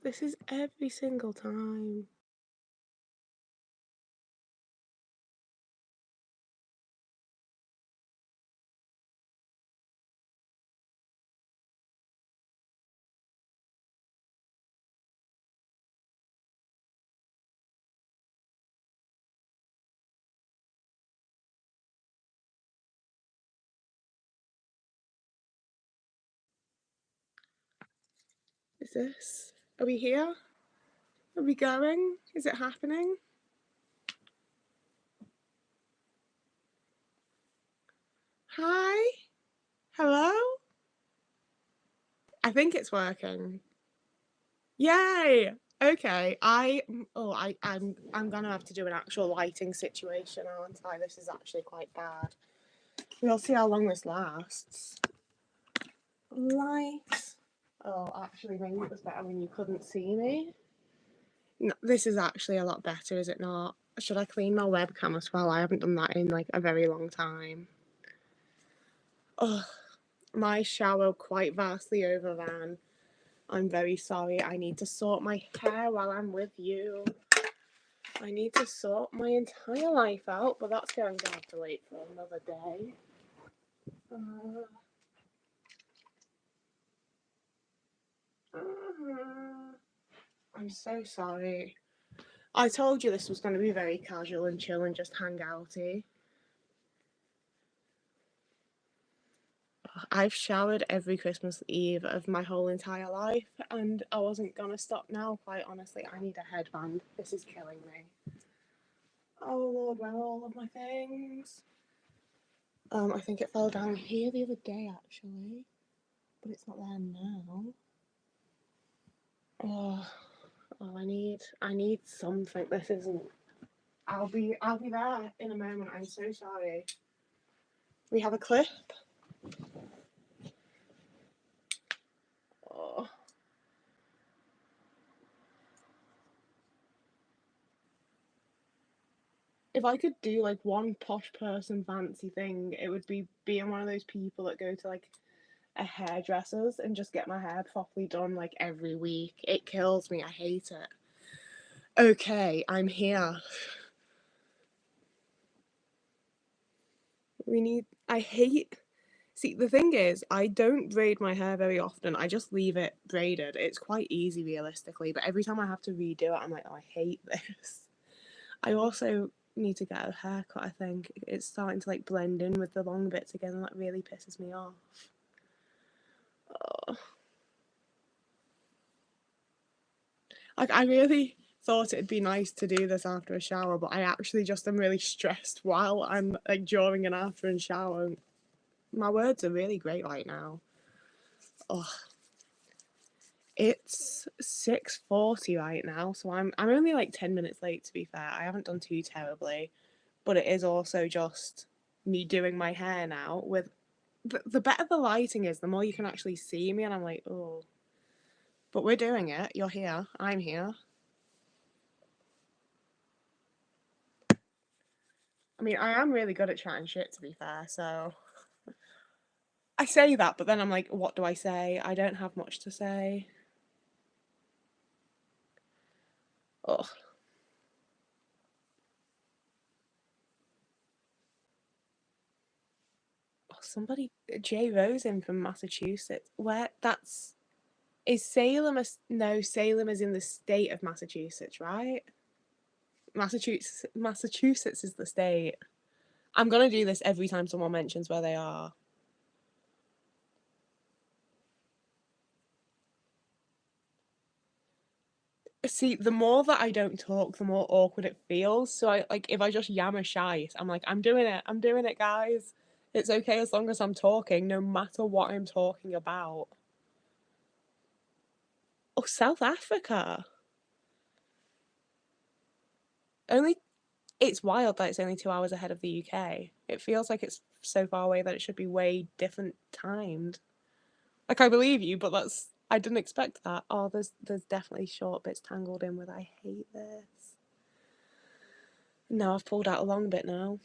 This is every single time. Is this? Are we here? Are we going? Is it happening? Hi? Hello? I think it's working. Yay! Okay, I'm gonna have to do an actual lighting situation, aren't I? This is actually quite bad. We'll see how long this lasts. Light. Oh, actually, maybe it was better when you couldn't see me. No, this is actually a lot better, is it not? Should I clean my webcam as well? I haven't done that in like a very long time. Oh, my shower quite vastly overran. I'm very sorry. I need to sort my hair while I'm with you. I need to sort my entire life out, but that's going to have to wait for another day. I'm so sorry. I told you this was going to be very casual and chill and just hang outy. I've showered every Christmas Eve of my whole entire life, and I wasn't gonna stop now, quite honestly. I need a headband. This is killing me. Oh Lord, where are all of my things? I think it fell down here the other day actually, but it's not there now. Oh, I need something. This isn't. I'll be there in a moment. I'm so sorry. We have a clip. Oh. If I could do like one posh person fancy thing, it would be being one of those people that go to like a hairdresser's and just get my hair properly done like every week. It kills me. I hate it. Okay, I'm here. I hate. See, the thing is, I don't braid my hair very often. I just leave it braided. It's quite easy realistically, but every time I have to redo it, I'm like, oh, I hate this. I also need to get a haircut, I think. It's starting to like blend in with the long bits again, and that really pisses me off. Oh. Like, I really thought it'd be nice to do this after a shower, but I actually just am really stressed while I'm like during and after and shower. My words are really great right now. Oh, it's 6:40 right now, so I'm only like 10 minutes late to be fair. I haven't done too terribly, but it is also just me doing my hair now. With the better the lighting is, the more you can actually see me, and I'm like, oh. But we're doing it. You're here. I'm here. I mean, I am really good at chatting shit, to be fair, so I say that, but then I'm like, what do I say? I don't have much to say. Ugh. Oh, somebody, J Rose in from Massachusetts. Where that's is Salem? No, Salem is in the state of Massachusetts, right? Massachusetts is the state. I'm gonna do this every time someone mentions where they are. See, the more that I don't talk, the more awkward it feels. So I like if I just yammer shite, I'm like, I'm doing it, guys. It's okay as long as I'm talking, no matter what I'm talking about. Oh, South Africa. Only it's wild that it's only 2 hours ahead of the UK. It feels like it's so far away that it should be way different timed. Like I believe you, but I didn't expect that. Oh, there's definitely short bits tangled in with I hate this. No, I've pulled out a long bit now.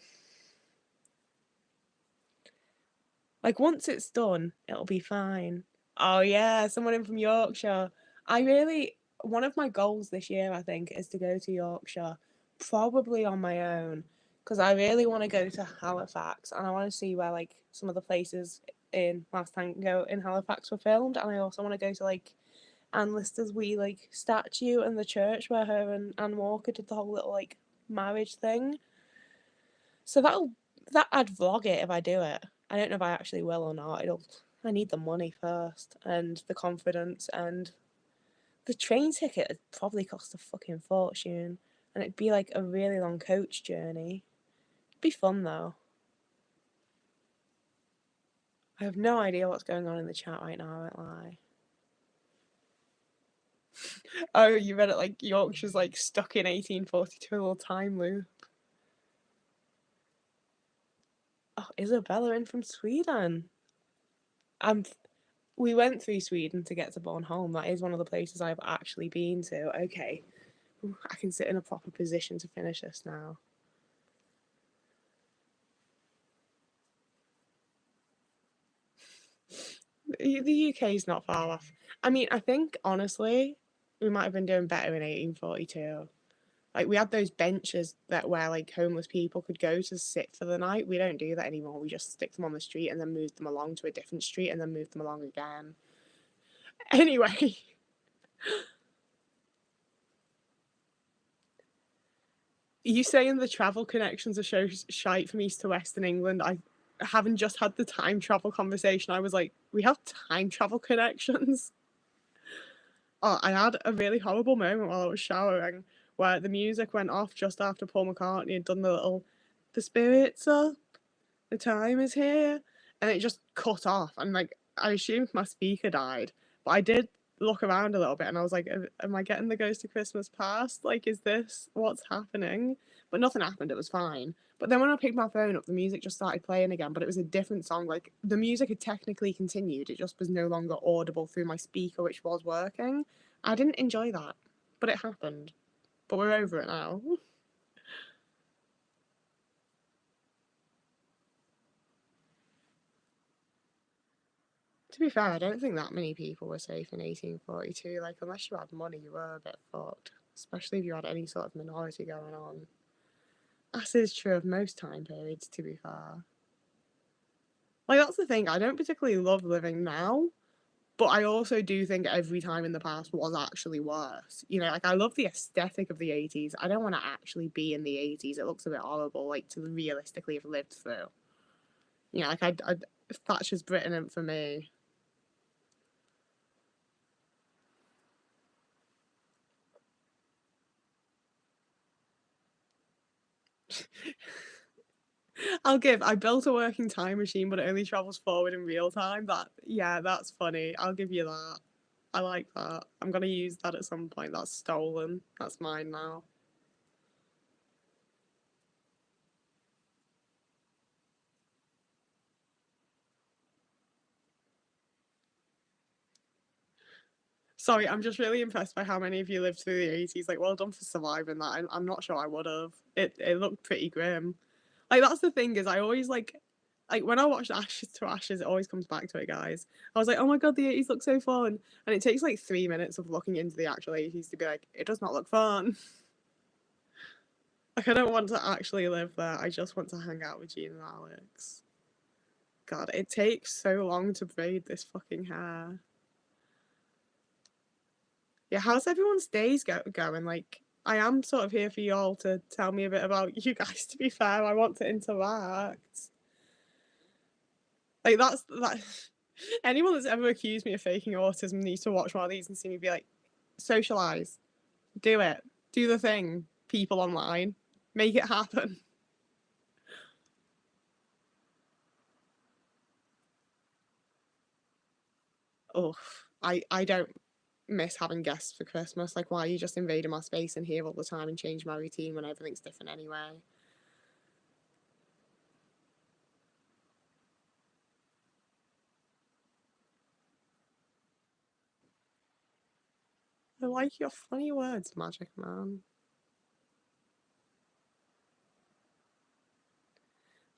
Like once it's done, it'll be fine. Oh yeah, someone in from Yorkshire. One of my goals this year, I think, is to go to Yorkshire, probably on my own, because I really want to go to Halifax and I want to see where like some of the places in Last Tango in Halifax were filmed, and I also want to go to like Anne Lister's wee like statue and the church where her and Anne Walker did the whole little like marriage thing. So I'd vlog it if I do it. I don't know if I actually will or not. I need the money first and the confidence, and the train ticket would probably cost a fucking fortune, and it'd be like a really long coach journey. It'd be fun though. I have no idea what's going on in the chat right now, I won't lie. Oh, you read it like Yorkshire's like stuck in 1842, a little time loop. Oh, Isabella in from Sweden. We went through Sweden to get to Bornholm. That is one of the places I've actually been to. Okay, I can sit in a proper position to finish this now. The UK is not far off. I mean, I think honestly, we might have been doing better in 1842. Like we had those benches where like homeless people could go to sit for the night. We don't do that anymore. We just stick them on the street and then move them along to a different street and then move them along again. Anyway. You saying the travel connections are so shite from east to west in England. I haven't just had the time travel conversation. I was like, we have time travel connections. Oh, I had a really horrible moment while I was showering where the music went off just after Paul McCartney had done the little, the spirit's up, the time is here, and it just cut off. And like, I assumed my speaker died, but I did look around a little bit and I was like, am I getting the Ghost of Christmas Past? Like, is this what's happening? But nothing happened, it was fine. But then when I picked my phone up, the music just started playing again, but it was a different song. Like, the music had technically continued, it just was no longer audible through my speaker, which was working. I didn't enjoy that, but it happened. But we're over it now. To be fair, I don't think that many people were safe in 1842. Like, unless you had money, you were a bit fucked. Especially if you had any sort of minority going on. As is true of most time periods, to be fair. Like, that's the thing, I don't particularly love living now, but I also do think every time in the past was actually worse. You know, like, I love the aesthetic of the 80s. I don't want to actually be in the 80s. It looks a bit horrible, like, to realistically have lived through. You know, like, Thatcher's Britain for me. I built a working time machine, but it only travels forward in real time. That's funny. I'll give you that. I like that. I'm gonna use that at some point. That's stolen. That's mine now. Sorry, I'm just really impressed by how many of you lived through the 80s. Like, well done for surviving that. I'm not sure I would have. It looked pretty grim. Like, that's the thing is I always like when I watch Ashes to Ashes, it always comes back to it, guys. I was like, oh my god, the 80s look so fun. And it takes like 3 minutes of looking into the actual 80s to be like, it does not look fun. Like, I don't want to actually live there. I just want to hang out with Gene and Alex. God, it takes so long to braid this fucking hair. Yeah, how's everyone's days going? Like, I am sort of here for y'all to tell me a bit about you guys, to be fair. I want to interact. Like, that's that. Anyone that's ever accused me of faking autism needs to watch one of these and see me be like, socialize, do it, do the thing, people online, make it happen. Oh, I don't miss having guests for Christmas. Like, why are you just invading my space and here all the time and change my routine when everything's different anyway? I like your funny words, Magic Man.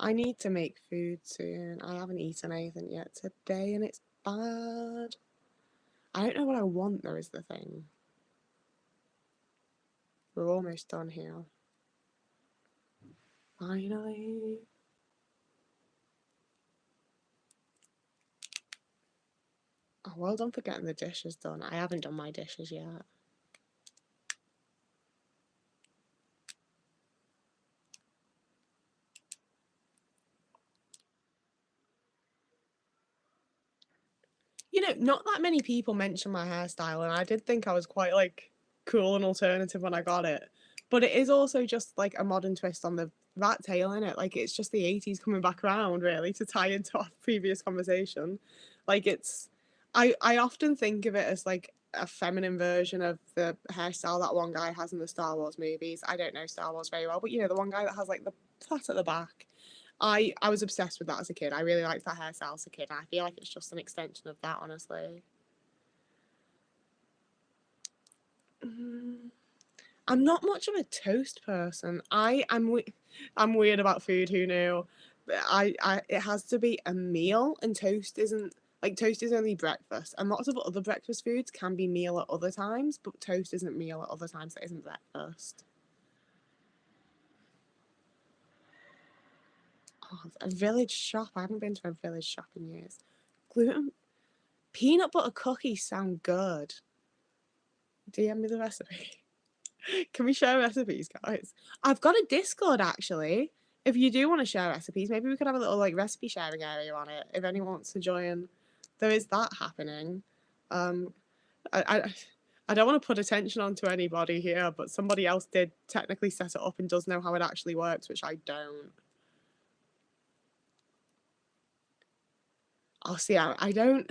I need to make food soon. I haven't eaten anything yet today and it's bad. I don't know what I want though is the thing. We're almost done here. Finally. Oh, well done for getting the dishes done. I haven't done my dishes yet. You know, not that many people mention my hairstyle, and I did think I was quite like cool and alternative when I got it. But it is also just like a modern twist on the rat tail, in it. Like it's just the 80s coming back around, really, to tie into our previous conversation. Like it's, I often think of it as like a feminine version of the hairstyle that one guy has in the Star Wars movies. I don't know Star Wars very well, but you know the one guy that has like the plait at the back. I was obsessed with that as a kid. I really liked that hairstyle as a kid. And I feel like it's just an extension of that, honestly. I'm not much of a toast person. I'm weird about food. Who knew? But it has to be a meal, and toast isn't. Like toast is only breakfast, and lots of other breakfast foods can be meal at other times, but toast isn't meal at other times. That isn't breakfast. Oh, a village shop. I haven't been to a village shop in years. Gluten peanut butter cookies sound good. DM me the recipe. Can we share recipes, guys? I've got a Discord actually. If you do want to share recipes, maybe we could have a little like recipe sharing area on it. If anyone wants to join, there is that happening. Um, I don't want to put attention onto anybody here, but somebody else did technically set it up and does know how it actually works, which I don't. I'll see. I don't.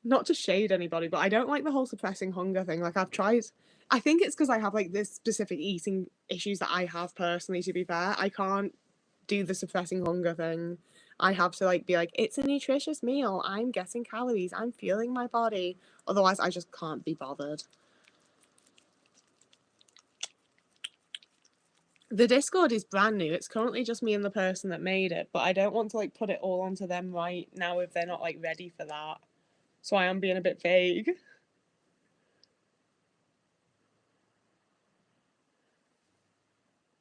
Not to shade anybody, but I don't like the whole suppressing hunger thing. Like I've tried. I think it's because I have like this specific eating issues that I have personally. To be fair, I can't do the suppressing hunger thing. I have to like be like, it's a nutritious meal. I'm getting calories. I'm fueling my body. Otherwise, I just can't be bothered. The Discord is brand new. It's currently just me and the person that made it, but I don't want to like put it all onto them right now if they're not like ready for that. So I am being a bit vague.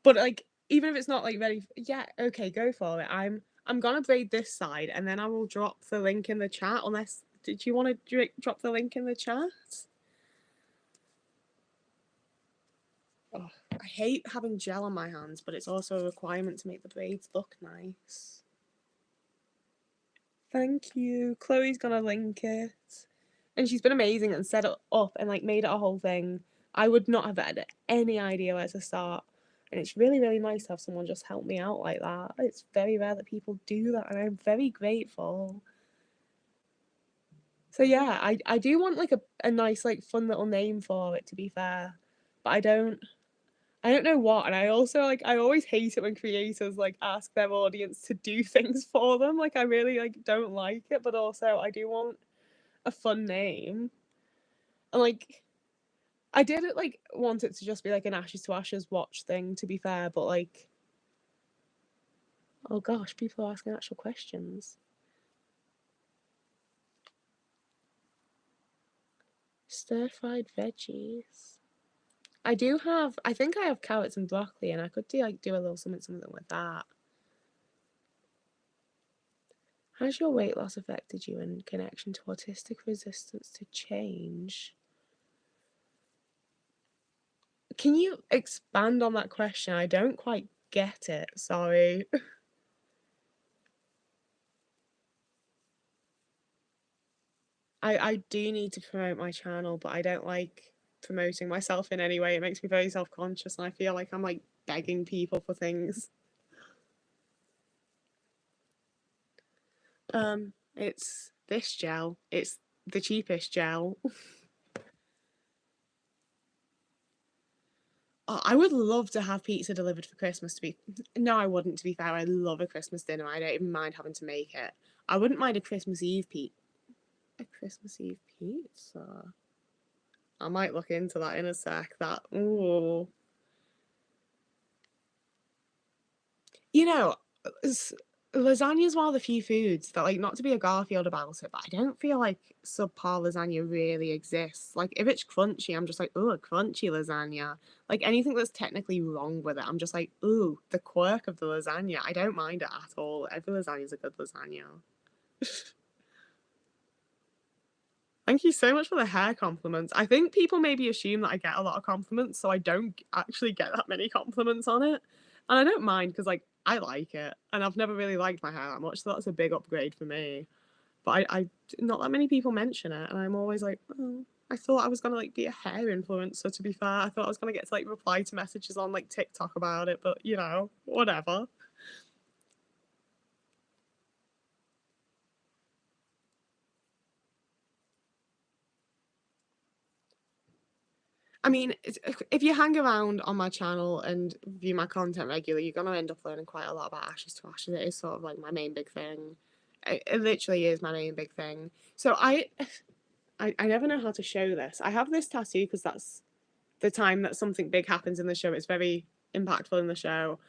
But like, even if it's not like ready, yeah, okay, go for it. I'm gonna braid this side, and then I will drop the link in the chat. Unless, did you want to drop the link in the chat? Oh, I hate having gel on my hands, but it's also a requirement to make the braids look nice. Thank you. Chloe's gonna link it, and she's been amazing and set it up and like made it a whole thing. I would not have had any idea where to start. And it's really, really nice to have someone just help me out like that. It's very rare that people do that, and I'm very grateful. So yeah, I do want like a nice, like fun little name for it, to be fair. But I don't know what, and I also like I always hate it when creators like ask their audience to do things for them. Like I really like don't like it, but also I do want a fun name. And like I did it like want it to just be like an Ashes to Ashes watch thing, to be fair, but like oh gosh, people are asking actual questions. Stir-fried veggies. I think I have carrots and broccoli, and I could do a little something with that. Has your weight loss affected you in connection to autistic resistance to change? Can you expand on that question? I don't quite get it. Sorry. I do need to promote my channel, but I don't like promoting myself in any way. It makes me very self-conscious, and I feel like I'm like begging people for things. It's this gel. It's the cheapest gel. Oh, I would love to have pizza delivered for Christmas. No, I wouldn't. To be fair, I love a Christmas dinner. I don't even mind having to make it. I wouldn't mind a Christmas Eve pizza. I might look into that in a sec. That you know, lasagna is one of the few foods that, like, not to be a Garfield about it, but I don't feel like subpar lasagna really exists. Like, if it's crunchy, I'm just like, ooh, a crunchy lasagna. Like, anything that's technically wrong with it, I'm just like, ooh, the quirk of the lasagna. I don't mind it at all. Every lasagna is a good lasagna. Thank you so much for the hair compliments. I think people maybe assume that I get a lot of compliments, so I don't actually get that many compliments on it. And I don't mind because, like, I like it. And I've never really liked my hair that much, so that's a big upgrade for me. But I not that many people mention it, and I'm always like, oh, I thought I was gonna like be a hair influencer. To be fair, I thought I was gonna get to like reply to messages on like TikTok about it, but you know, whatever. I mean, if you hang around on my channel and view my content regularly, you're gonna end up learning quite a lot about Ashes to Ashes. It is sort of like my main big thing. It literally is my main big thing. So I never know how to show this. I have this tattoo because that's the time that something big happens in the show. It's very impactful in the show,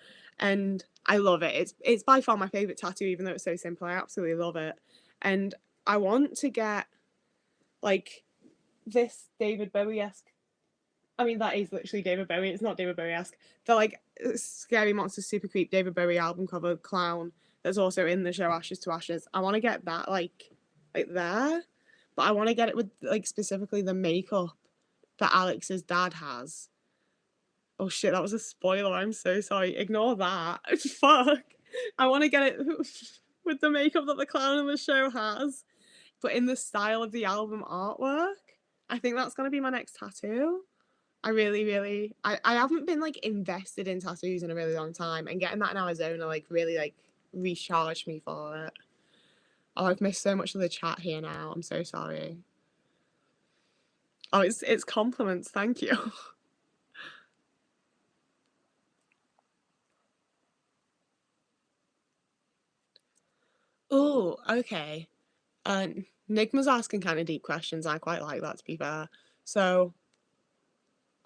and I love it. It's by far my favorite tattoo, even though it's so simple. I absolutely love it, and I want to get like this David Bowie esque. I mean, that is literally David Bowie. It's not David Bowie esque. The like Scary Monster Super Creep David Bowie album cover clown that's also in the show Ashes to Ashes. I want to get that like there, but I want to get it with like specifically the makeup that Alex's dad has. Oh shit, that was a spoiler. I'm so sorry. Ignore that. Fuck. I want to get it with the makeup that the clown in the show has, but in the style of the album artwork. I think that's going to be my next tattoo. I really, really, I haven't been like invested in tattoos in a really long time, and getting that in Arizona like really like recharged me for it. Oh, I've missed so much of the chat here now. I'm so sorry. Oh, it's compliments. Thank you. Oh, okay. Uh, Nigma's asking kind of deep questions. I quite like that, to be fair. So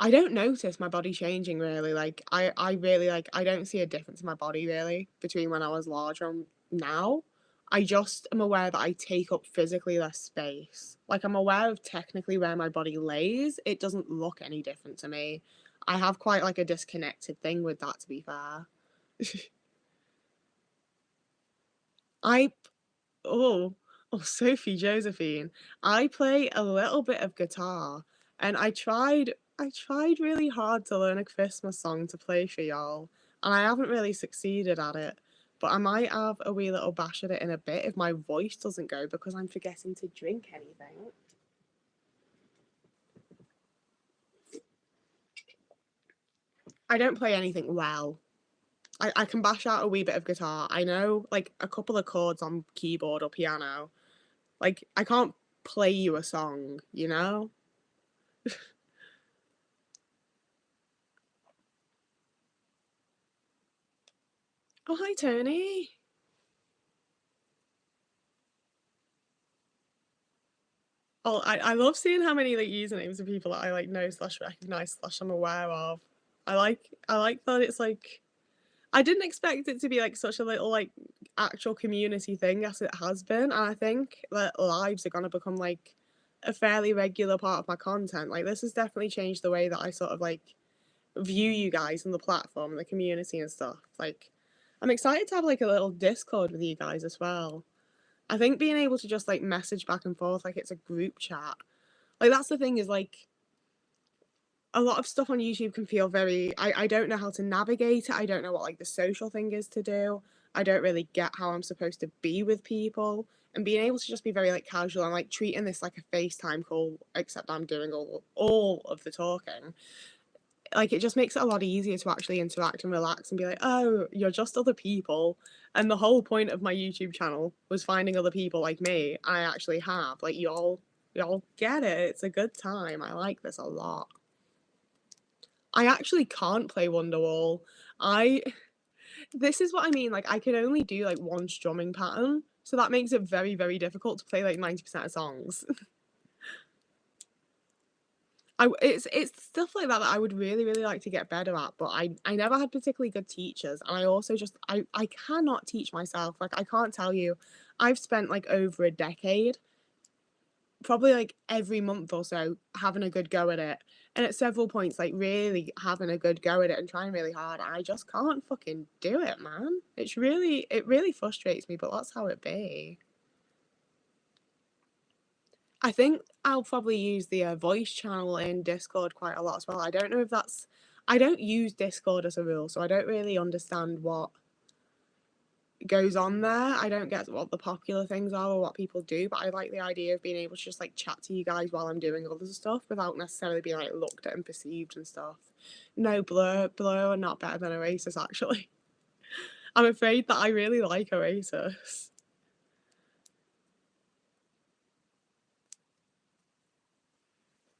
I don't notice my body changing really. Like I really like I don't see a difference in my body really between when I was larger and now. I just am aware that I take up physically less space. Like I'm aware of technically where my body lays. It doesn't look any different to me. I have quite like a disconnected thing with that, to be fair. I Oh, oh, Sophie Josephine. I play a little bit of guitar, and I tried really hard to learn a Christmas song to play for y'all, and I haven't really succeeded at it. But I might have a wee little bash at it in a bit if my voice doesn't go because I'm forgetting to drink anything. I don't play anything well. I can bash out a wee bit of guitar. I know like a couple of chords on keyboard or piano. Like I can't play you a song, you know? Oh, hi, Tony. Oh, I love seeing how many like usernames of people that I like know slash recognize slash I'm aware of. I like that it's like I didn't expect it to be like such a little like actual community thing as it has been, and I think that lives are gonna become like a fairly regular part of my content. Like this has definitely changed the way that I sort of like view you guys and the platform and the community and stuff. Like I'm excited to have like a little Discord with you guys as well. I think being able to just like message back and forth like it's a group chat. Like that's the thing is like a lot of stuff on YouTube can feel very I don't know how to navigate it. I don't know what like the social thing is to do. I don't really get how I'm supposed to be with people. And being able to just be very like casual and like treating this like a FaceTime call, except I'm doing all of the talking. Like it just makes it a lot easier to actually interact and relax and be like, oh, you're just other people. And the whole point of my YouTube channel was finding other people like me. I actually have. Like y'all get it. It's a good time. I like this a lot. I actually can't play Wonderwall. I This is what I mean. Like I can only do like one strumming pattern. So that makes it very, very difficult to play like 90% of songs. it's stuff like that that I would really, really like to get better at, but I never had particularly good teachers, and I also just I cannot teach myself. Like, I can't tell you, I've spent like over a decade, probably like every month or so, having a good go at it, and at several points, like really having a good go at it and trying really hard. I just can't fucking do it, man. It really frustrates me, but that's how it be. I think I'll probably use the voice channel in Discord quite a lot as well. I don't know if that's. I don't use Discord as a rule, so I don't really understand what goes on there. I don't get what the popular things are or what people do, but I like the idea of being able to just like chat to you guys while I'm doing other stuff without necessarily being like looked at and perceived and stuff. No, Blur are not better than Oasis, actually. I'm afraid that I really like Oasis.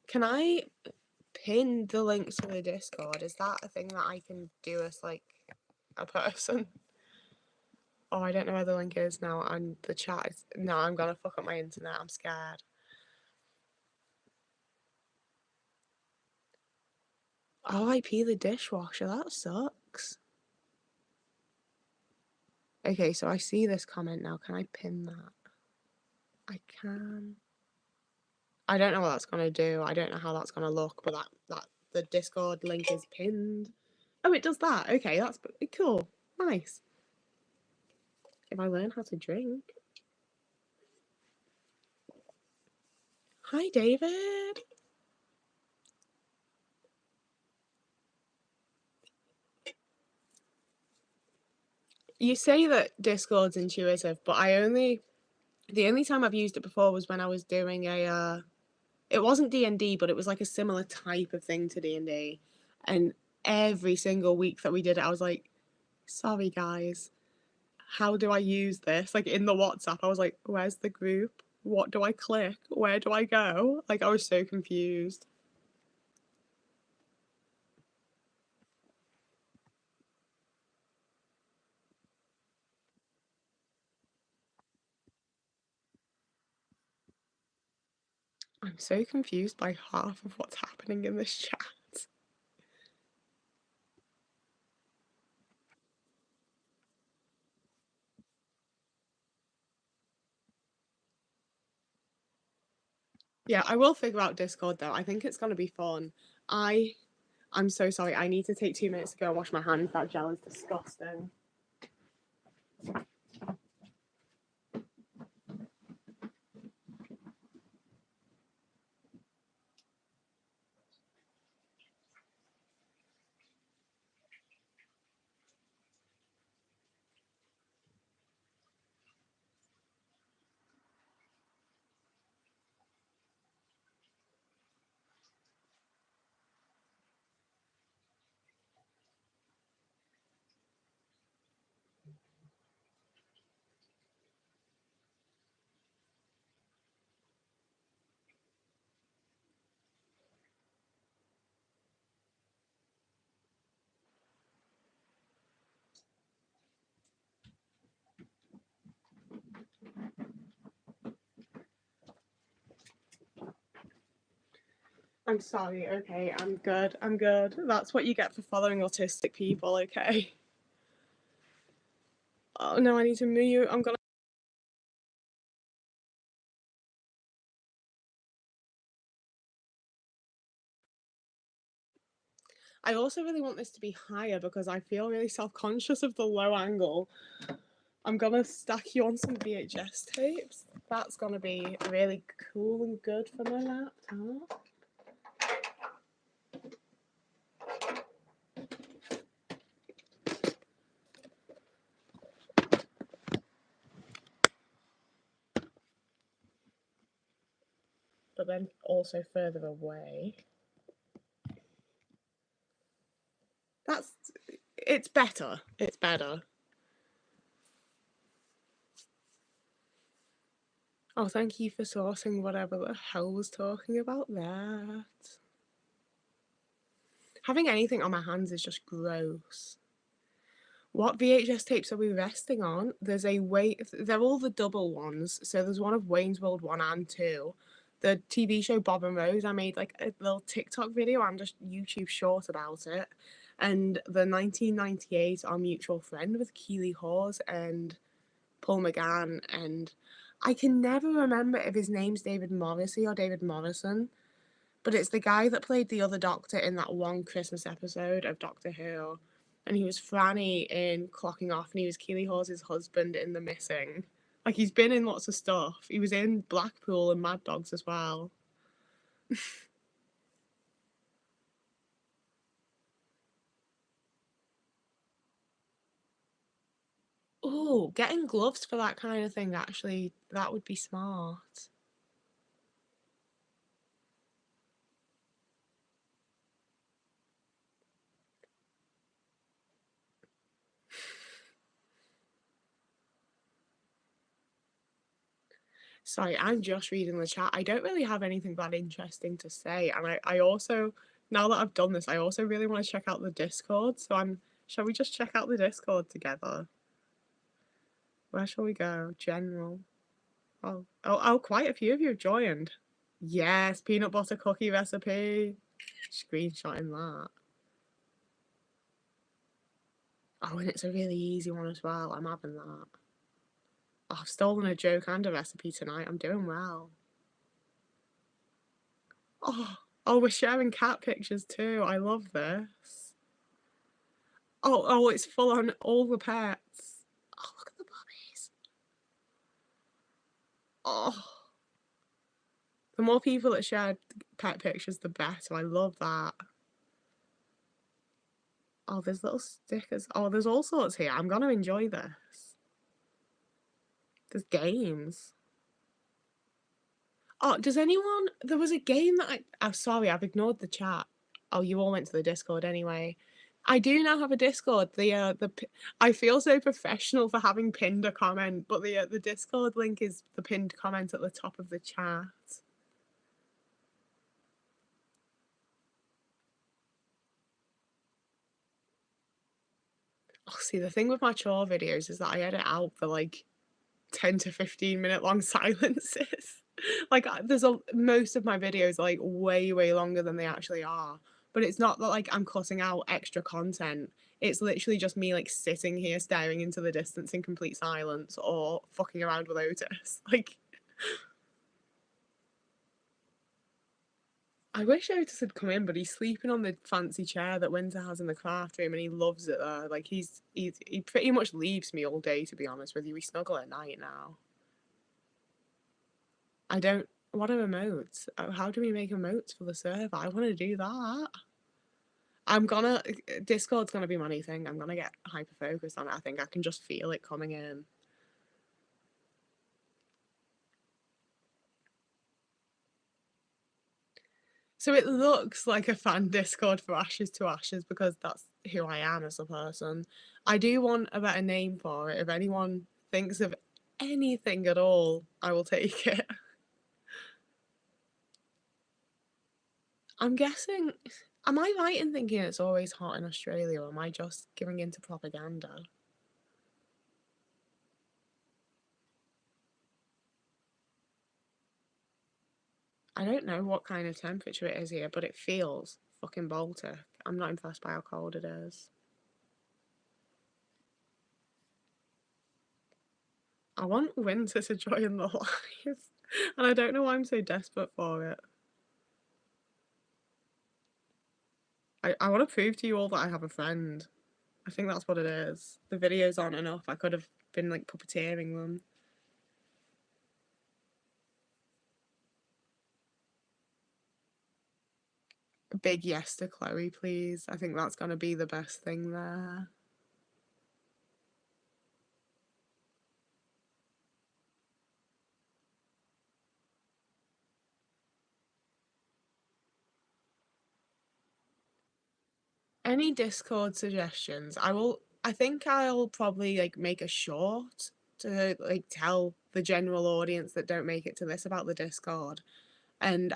Can I pin the links to the Discord? Is that a thing that I can do as like a person? Oh, I don't know where the link is now, and the chat is. No, I'm gonna fuck up my internet. I'm scared. R.I.P. the dishwasher. That sucks. Okay, so I see this comment now. Can I pin that? I can. I don't know what that's gonna do. I don't know how that's gonna look, but that the Discord link is pinned. Oh, it does that. Okay, that's cool. Nice. If I learn how to drink. Hi, David. You say that Discord's intuitive, but the only time I've used it before was when I was doing it wasn't D&D, but it was like a similar type of thing to D&D. And every single week that we did it, I was like, sorry guys, how do I use this? Like in the WhatsApp, I was like, where's the group? What do I click? Where do I go? Like, I was so confused. I'm so confused by half of what's happening in this chat. Yeah, I will figure out Discord though. I think it's gonna be fun. I'm so sorry. I need to take 2 minutes to go and wash my hands. That gel is disgusting. I'm sorry, okay, I'm good. That's what you get for following autistic people, okay? Oh no, I need to mute. I'm gonna. I also really want this to be higher because I feel really self-conscious of the low angle. I'm gonna stack you on some VHS tapes. That's gonna be really cool and good for my laptop. But then also further away. It's better. It's better. Oh, thank you for sourcing whatever the hell was talking about that. Having anything on my hands is just gross. What VHS tapes are we resting on? They're all the double ones. So there's one of Wayne's World 1 and 2. the TV show Bob and Rose. I made like a little TikTok video and a YouTube short about it. And the 1998 Our Mutual Friend with Keely Hawes and Paul McGann, and I can never remember if his name's David Morrissey or David Morrison, but it's the guy that played the other Doctor in that one Christmas episode of Doctor Who, and he was Franny in Clocking Off, and he was Keely Hawes' husband in The Missing. Like, he's been in lots of stuff. He was in Blackpool and Mad Dogs as well. Oh, getting gloves for that kind of thing, actually, that would be smart. Sorry, I'm just reading the chat. I don't really have anything that interesting to say. And I also, now that I've done this, I also really want to check out the Discord. Shall we just check out the Discord together? Where shall we go? General. Oh, quite a few of you have joined. Yes, peanut butter cookie recipe. Screenshotting that. Oh, and it's a really easy one as well. I'm having that. Oh, I've stolen a joke and a recipe tonight. I'm doing well. Oh, we're sharing cat pictures too. I love this. Oh, it's full on all the pets. Oh, look at the puppies. Oh, the more people that share pet pictures, the better. I love that. Oh, there's little stickers. Oh, there's all sorts here. I'm gonna enjoy this. There's games. Oh, does anyone? There was a game that I'm sorry, I've ignored the chat. Oh, you all went to the Discord anyway. I do now have a Discord. I feel so professional for having pinned a comment, but the Discord link is the pinned comment at the top of the chat. Oh, see, the thing with my chore videos is that I edit out the like 10 to 15 minute long silences. Like, most of my videos are like way longer than they actually are, but it's not that like I'm cutting out extra content. It's literally just me like sitting here staring into the distance in complete silence or fucking around with Otis. Like, I wish Otis had come in, but he's sleeping on the fancy chair that Winter has in the craft room, and he loves it there. Like, he pretty much leaves me all day, to be honest with you. We snuggle at night now. I don't. What are emotes? How do we make emotes for the server? I want to do that. Discord's gonna be my new thing. I'm gonna get hyper focused on it. I think I can just feel it coming in. So it looks like a fan Discord for Ashes to Ashes because that's who I am as a person. I do want a better name for it. If anyone thinks of anything at all, I will take it. I'm guessing. Am I right in thinking it's always hot in Australia, or am I just giving into propaganda? I don't know what kind of temperature it is here, but it feels fucking Baltic. I'm not impressed by how cold it is. I want winter to join the live, and I don't know why I'm so desperate for it. I want to prove to you all that I have a friend. I think that's what it is. The videos aren't enough. I could have been like puppeteering them. A big yes to Chloe, please. I think that's going to be the best thing there. Any Discord suggestions? I think I'll probably like make a short to like tell the general audience that don't make it to this about the Discord. And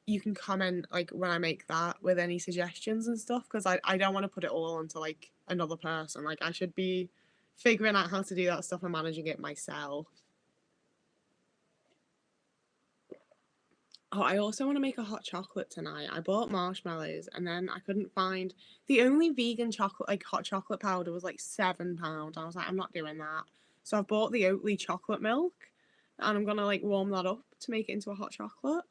you can comment like when I make that with any suggestions and stuff, because I don't want to put it all onto like another person. Like, I should be figuring out how to do that stuff and managing it myself. Oh, I also want to make a hot chocolate tonight. I bought marshmallows and then I couldn't find the only vegan chocolate, like hot chocolate powder, was like £7. I was like, I'm not doing that. So I've bought the Oatly chocolate milk and I'm gonna like warm that up to make it into a hot chocolate.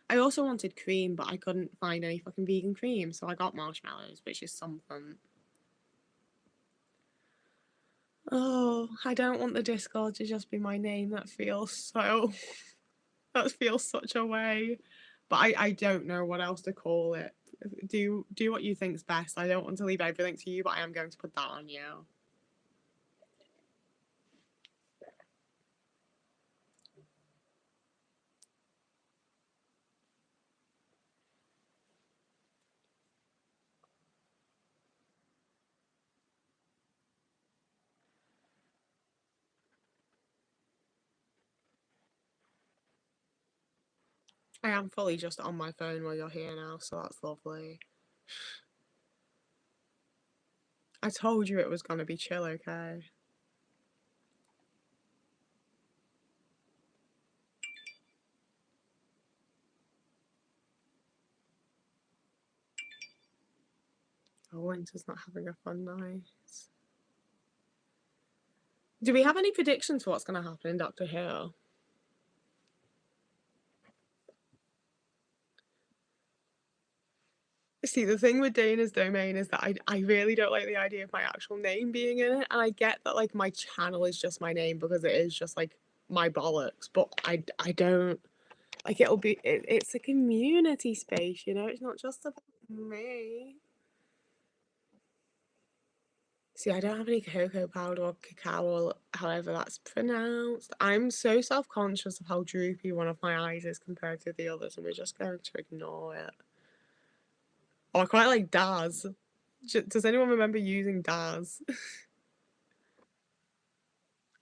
I also wanted cream, but I couldn't find any fucking vegan cream, so I got marshmallows, which is something. Oh, I don't want the Discord to just be my name. That feels so. That feels such a way. But I don't know what else to call it. Do what you think's best. I don't want to leave everything to you, but I am going to put that on you. I am fully just on my phone while you're here now, so that's lovely. I told you it was gonna be chill, okay? Oh, Winter's not having a fun night. Do we have any predictions for what's gonna happen in Doctor Who? See, the thing with Dana's domain is that I really don't like the idea of my actual name being in it, and I get that like my channel is just my name because it is just like my bollocks, but I don't like it's a community space, you know. It's not just about me. See, I don't have any cocoa powder or cacao or however that's pronounced. I'm so self-conscious of how droopy one of my eyes is compared to the others, and we're just going to ignore it. Oh, I quite like Daz. Does anyone remember using Daz?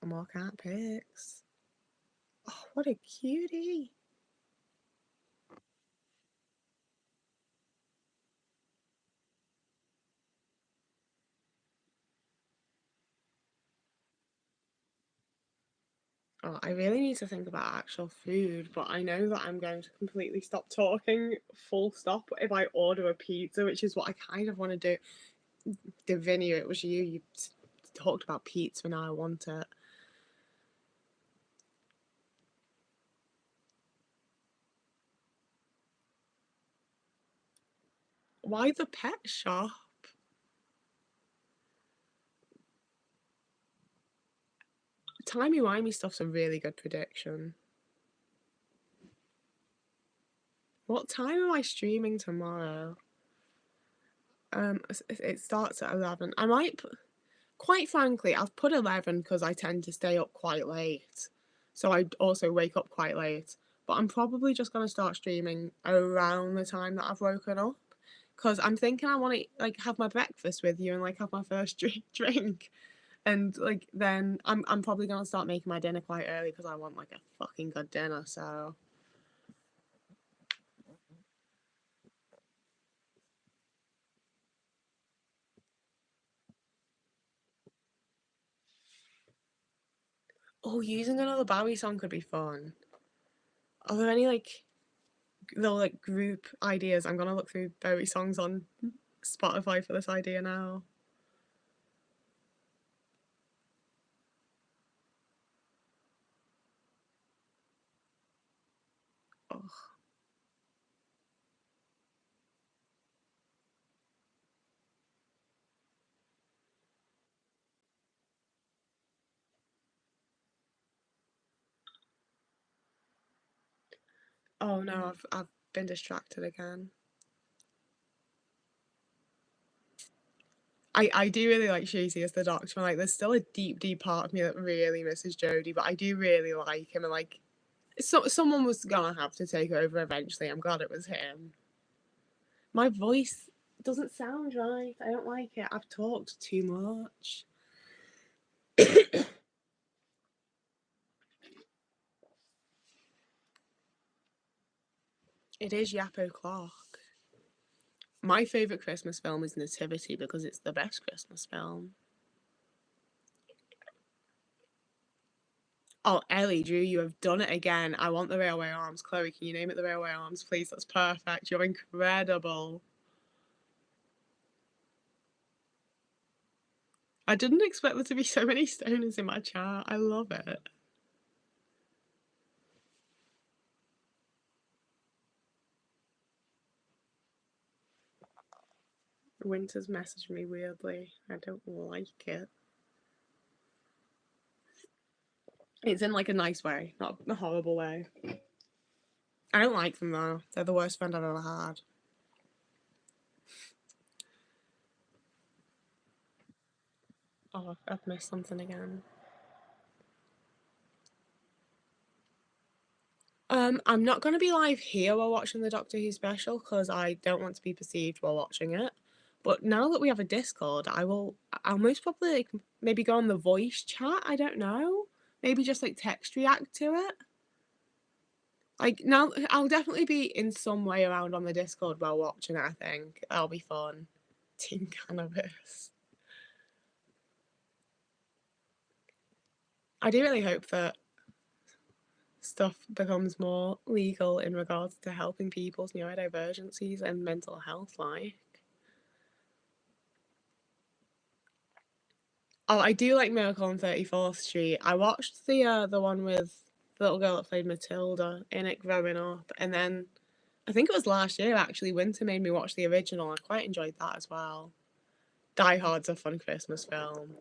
More cat pics. Oh, what a cutie. Oh, I really need to think about actual food, but I know that I'm going to completely stop talking full stop if I order a pizza, which is what I kind of want to do. Divinia, it was you. You talked about pizza, and now I want it. Why the pet shop? Timey-wimey stuff's a really good prediction. What time am I streaming tomorrow? It starts at 11. I might, quite frankly, I've put 11 because I tend to stay up quite late. So I also wake up quite late. But I'm probably just going to start streaming around the time that I've woken up. Because I'm thinking I want to like have my breakfast with you and like have my first drink. And like then I'm probably going to start making my dinner quite early because I want like a fucking good dinner. So oh, using another Barbie song could be fun. Are there any like little like group ideas? I'm gonna look through Bowie songs on Spotify for this idea now. Oh, oh no, I've been distracted again. I do really like Shacey as the Doctor. Like, there's still a deep part of me that really misses Jodie, but I do really like him. And like, someone was gonna have to take over eventually. I'm glad it was him. My voice doesn't sound right. I don't like it. I've talked too much. It is Yap O'Clock. My favourite Christmas film is Nativity because it's the best Christmas film. Oh, Ellie, Drew, you have done it again. I want the railway arms. Chloe, can you name it the railway arms, please? That's perfect. You're incredible. I didn't expect there to be so many stoners in my chat. I love it. Winter's messaged me weirdly. I don't like it. It's in like a nice way, not a horrible way. I don't like them though. They're the worst friend I've ever had. Oh, I've missed something again. I'm not going to be live here while watching the Doctor Who special because I don't want to be perceived while watching it. But now that we have a Discord, I'll most probably like maybe go on the voice chat. I don't know. Maybe just like text react to it. Like now, I'll definitely be in some way around on the Discord while watching it. I think that'll be fun. Team Cannabis. I do really hope that stuff becomes more legal in regards to helping people's neurodivergencies and mental health. Like, oh, I do like Miracle on 34th Street. I watched the one with the little girl that played Matilda in it growing up, and then I think it was last year actually. Winter made me watch the original. I quite enjoyed that as well. Die Hard's a fun Christmas film.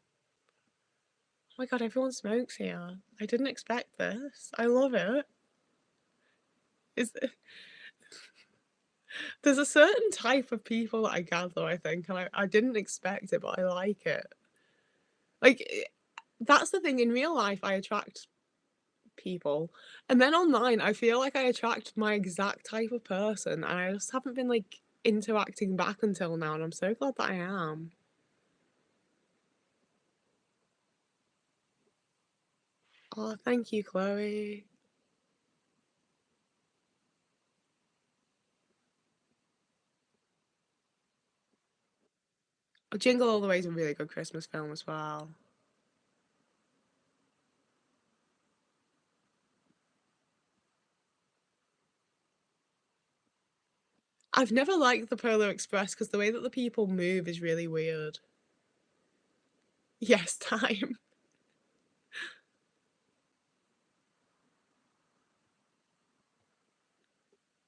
Oh my god, everyone smokes here. I didn't expect this. I love it. Is There's a certain type of people that I gather, I think, and I didn't expect it, but I like it. Like, that's the thing. In real life, I attract people, and then online, I feel like I attract my exact type of person, and I just haven't been like interacting back until now, and I'm so glad that I am. Oh, thank you, Chloe. Jingle All the Way is a really good Christmas film as well. I've never liked the Polar Express because the way that the people move is really weird. Yes, time.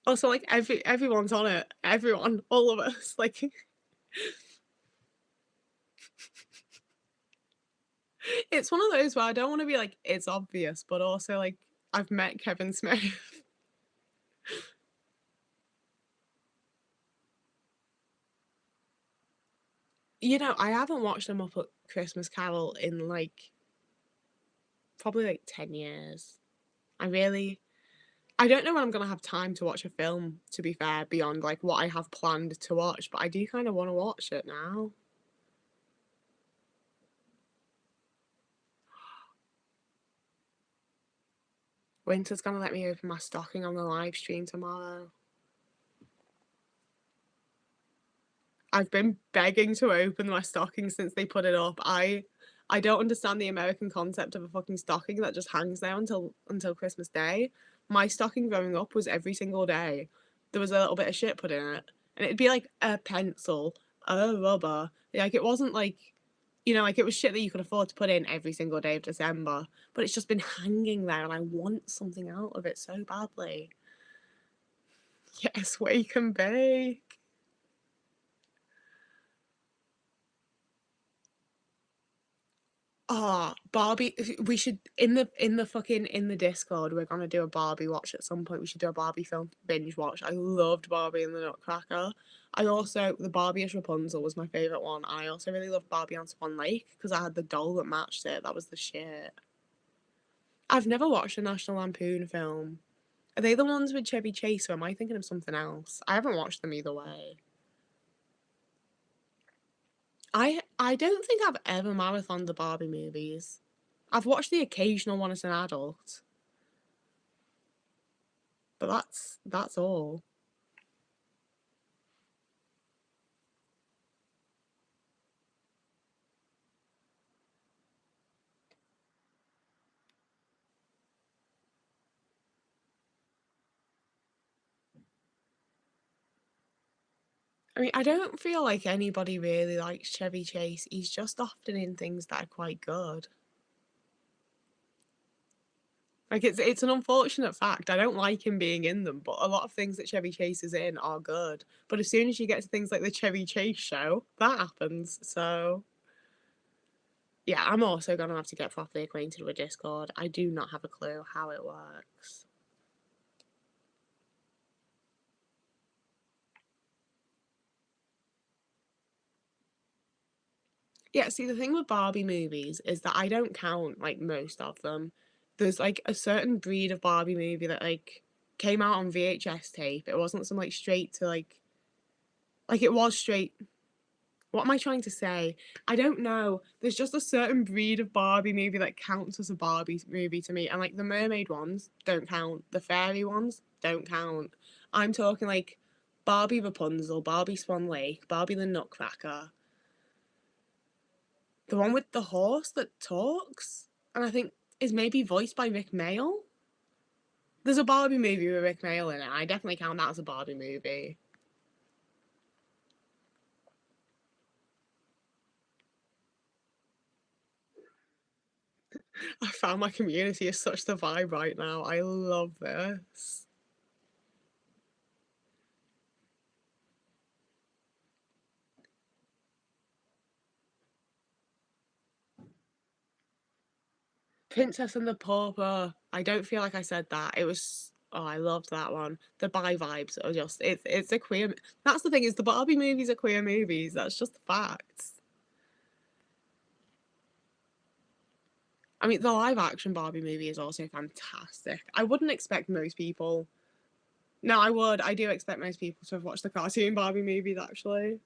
Also, like everyone's on it. Everyone, all of us. Like, it's one of those where I don't want to be like it's obvious, but also like I've met Kevin Smith. I haven't watched them up at Christmas Carol in like probably like 10 years. I don't know when I'm gonna have time to watch a film. To be fair, beyond like what I have planned to watch, but I do kind of want to watch it now. Winter's gonna let me open my stocking on the live stream tomorrow. I've been begging to open my stocking since they put it up. I don't understand the American concept of a fucking stocking that just hangs there until Christmas Day. My stocking growing up was every single day. There was a little bit of shit put in it. And it'd be like a pencil, a rubber. Like it wasn't like like it was shit that you could afford to put in every single day of December. But it's just been hanging there and I want something out of it so badly. Yes, wake and bake. Ah, Barbie. We should in the Discord. We're gonna do a Barbie watch at some point. We should do a Barbie film binge watch. I loved Barbie and the Nutcracker. I also the Barbie as Rapunzel was my favorite one. I also really loved Barbie on Swan Lake because I had the doll that matched it. That was the shit. I've never watched a National Lampoon film. Are they the ones with Chevy Chase, or am I thinking of something else? I haven't watched them either way. I don't think I've ever marathoned the Barbie movies. I've watched the occasional one as an adult, but that's all. I mean, I don't feel like anybody really likes Chevy Chase. He's just often in things that are quite good. Like it's an unfortunate fact. I don't like him being in them, but a lot of things that Chevy Chase is in are good. But as soon as you get to things like the Chevy Chase show, that happens. So yeah, I'm also gonna have to get properly acquainted with Discord. I do not have a clue how it works. Yeah, see, the thing with Barbie movies is that I don't count like most of them. There's like a certain breed of Barbie movie that like came out on VHS tape. It wasn't some like straight to like it was straight. What am I trying to say? I don't know. There's just a certain breed of Barbie movie that counts as a Barbie movie to me, and like the mermaid ones don't count. The fairy ones don't count. I'm talking like Barbie Rapunzel, Barbie Swan Lake, Barbie the Nutcracker, the one with the horse that talks, and I think is maybe voiced by Rick Mayall. There's a Barbie movie with Rick Mayall in it. I definitely count that as a Barbie movie. I found my community is such the vibe right now. I love this. Princess and the Pauper. I don't feel like I said that. It was I loved that one. The bi vibes are just it's a queer. That's the thing is the Barbie movies are queer movies. That's just the facts. I mean, the live action Barbie movie is also fantastic. I wouldn't expect most people. No, I would. I do expect most people to have watched the cartoon Barbie movies actually.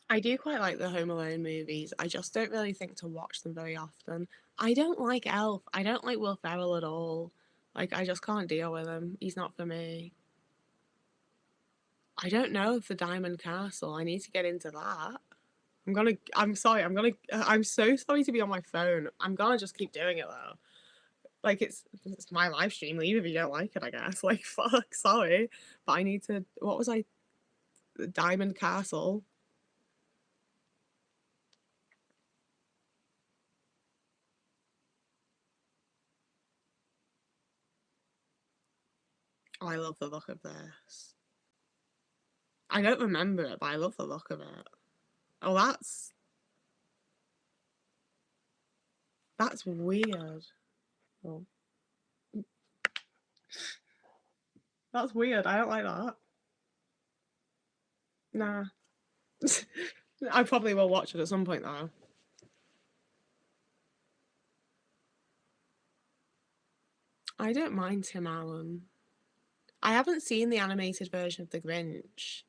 I do quite like the Home Alone movies. I just don't really think to watch them very often. I don't like Elf. I don't like Will Ferrell at all. Like I just can't deal with him. He's not for me. I don't know the Diamond Castle. I need to get into that. I'm sorry. I'm so sorry to be on my phone. I'm gonna just keep doing it though. Like it's my live stream. Leave if you don't like it. I guess. Like fuck. Sorry, but I need to. What was I? Diamond Castle. Oh, I love the look of this. I don't remember it, but I love the look of it. Oh, that's weird. Oh, that's weird. I don't like that. Nah. I probably will watch it at some point though. I don't mind Tim Allen. I haven't seen the animated version of The Grinch.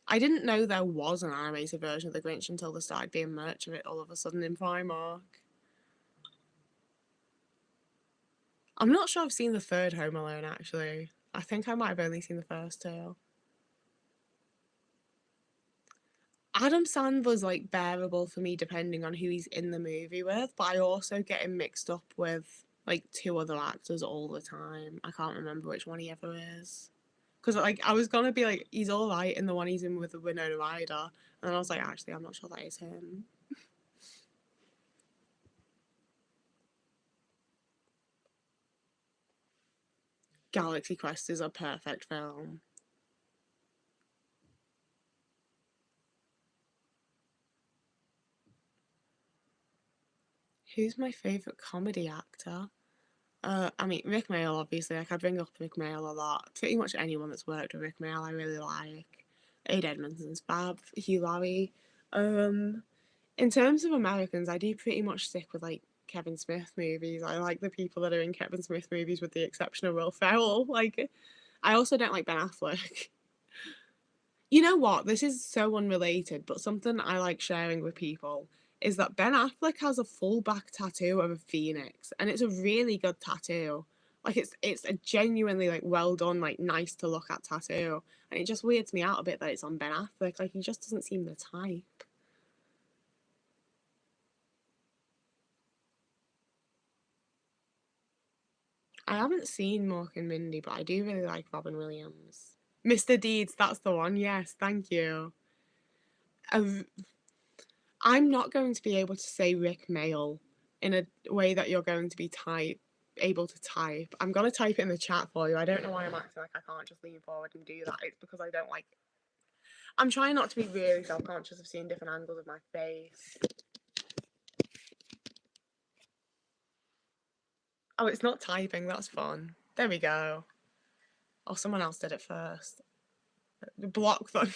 I didn't know there was an animated version of The Grinch until there started being merch of it all of a sudden in Primark. I'm not sure I've seen the third Home Alone actually. I think I might have only seen the first two. Adam Sandler's like bearable for me depending on who he's in the movie with, but I also get him mixed up with like two other actors all the time. I can't remember which one he ever is. Because like I was gonna be like, he's all right in the one he's in with the Winona Ryder, and I was like, actually, I'm not sure that is him. Galaxy Quest is a perfect film. Who's my favorite comedy actor? I mean Rick Mayall, obviously. Like I bring up Rick Mayall a lot. Pretty much anyone that's worked with Rick Mayall, I really like. Ade Edmondson's fab. Hugh Laurie. Um, in terms of Americans, I do pretty much stick with like Kevin Smith movies. I like the people that are in Kevin Smith movies, with the exception of Will Ferrell. Like, I also don't like Ben Affleck. You know what? This is so unrelated, but something I like sharing with people is that Ben Affleck has a full back tattoo of a phoenix, and it's a really good tattoo. Like it's a genuinely like well done, like nice to look at tattoo, and it just weirds me out a bit that it's on Ben Affleck. Like he just doesn't seem the type. I haven't seen Mork and Mindy, but I do really like Robin Williams. Mr. Deeds, that's the one. Yes, thank you. Uh, I'm not going to be able to say Rick Mail in a way that you're going to be able to type. I'm gonna type it in the chat for you. I don't know why I'm acting like I can't just lean forward and do that. It's because I don't like. I'm trying not to be really self-conscious of seeing different angles of my face. Oh, it's not typing. That's fun. There we go. Oh, someone else did it first. Block them.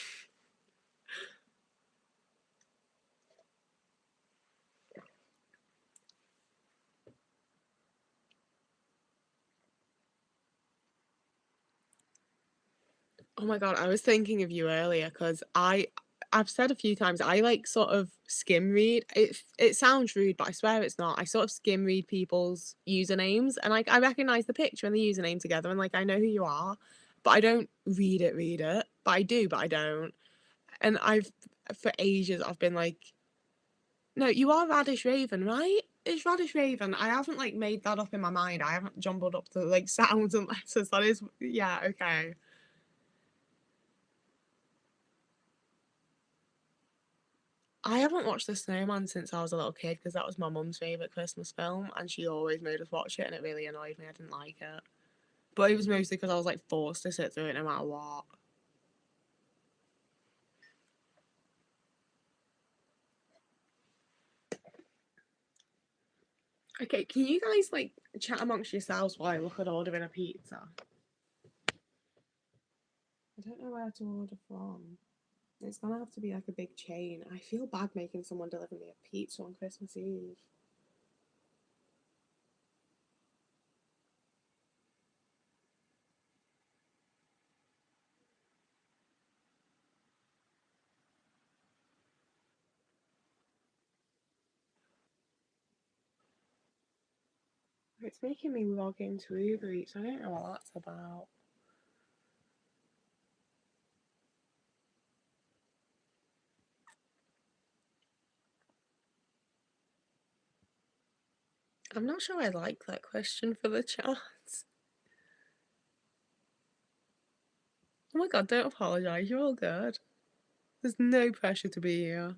Oh my god, I was thinking of you earlier because I've said a few times I like sort of skim read. It sounds rude, but I swear it's not. I sort of skim read people's usernames and like I recognize the picture and the username together and like I know who you are, but I don't read it. But I do, but I don't. And I've for ages I've been like, no, you are Radish Raven, right? It's Radish Raven. I haven't like made that up in my mind. I haven't jumbled up the like sounds and letters. That is, yeah, okay. I haven't watched The Snowman since I was a little kid because that was my mum's favourite Christmas film and she always made us watch it and it really annoyed me. I didn't like it. But it was mostly because I was like forced to sit through it no matter what. Okay, can you guys like chat amongst yourselves while I look at ordering a pizza? I don't know where to order from. It's gonna have to be like a big chain. I feel bad making someone deliver me a pizza on Christmas Eve. It's making me log into Uber Eats. I don't know what that's about. I'm not sure I like that question for the chat. Oh my god, don't apologise, you're all good. There's no pressure to be here.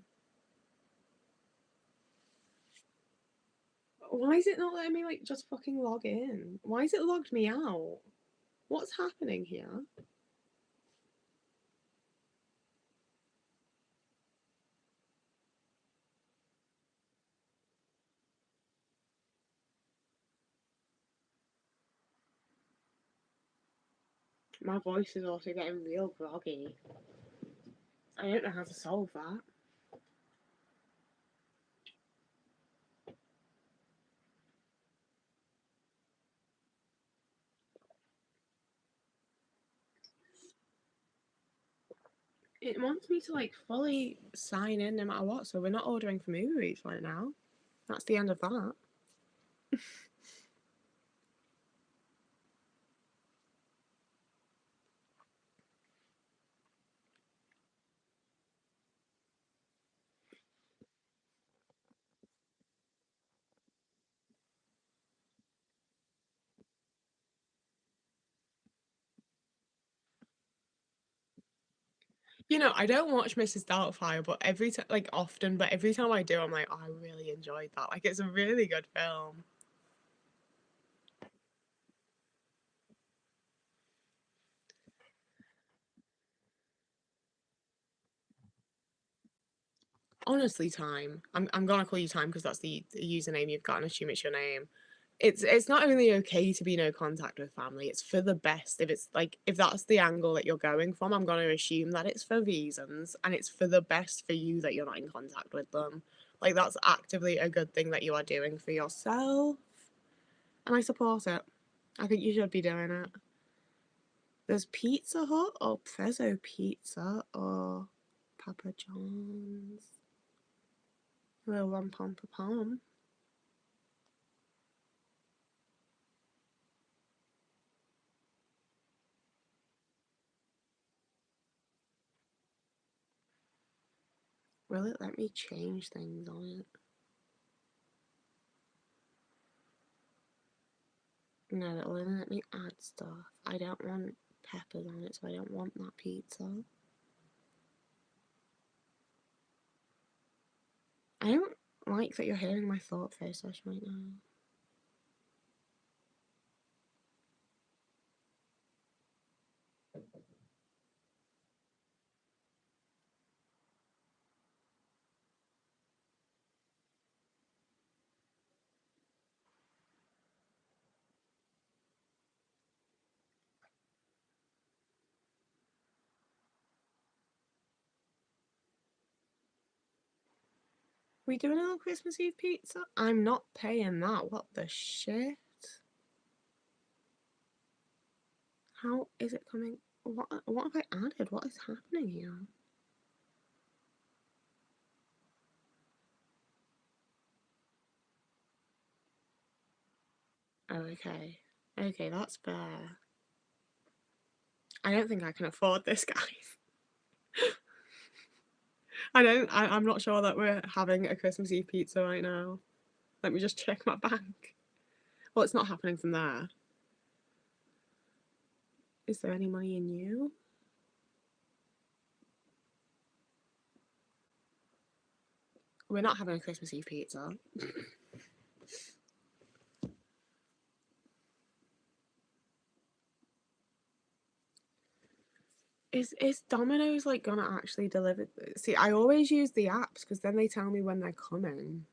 Why is it not letting me, like, just fucking log in? Why has it logged me out? What's happening here? My voice is also getting real groggy. I don't know how to solve that. It wants me to, like, fully sign in no matter what, so we're not ordering from Uber Eats right now. That's the end of that. You know, I don't watch Mrs. Doubtfire, but every time, like often, but every time I do, I'm like, oh, I really enjoyed that. Like, it's a really good film. Honestly, Time. I'm gonna call you Time because that's the username you've got and assume it's your name. It's not only okay to be no contact with family, it's for the best. If it's like if that's the angle that you're going from, I'm gonna assume that it's for reasons and it's for the best for you that you're not in contact with them. Like that's actively a good thing that you are doing for yourself. And I support it. I think you should be doing it. There's Pizza Hut or Prezzo Pizza or Papa John's. A little rum pom pom. Will it let me change things on it? No, it'll only let me add stuff. I don't want peppers on it, so I don't want that pizza. I don't like that you're hearing my thought process right now. We doing a little Christmas Eve pizza? I'm not paying that. What the shit? How is it coming? What have I added? What is happening here? Oh, okay. Okay, that's fair. I don't think I can afford this, guys. I'm not sure that we're having a Christmas Eve pizza right now. Let me just check my bank. Well, it's not happening from there. Is there any money in you? We're not having a Christmas Eve pizza. Is Domino's like gonna actually deliver? See, I always use the apps because then they tell me when they're coming.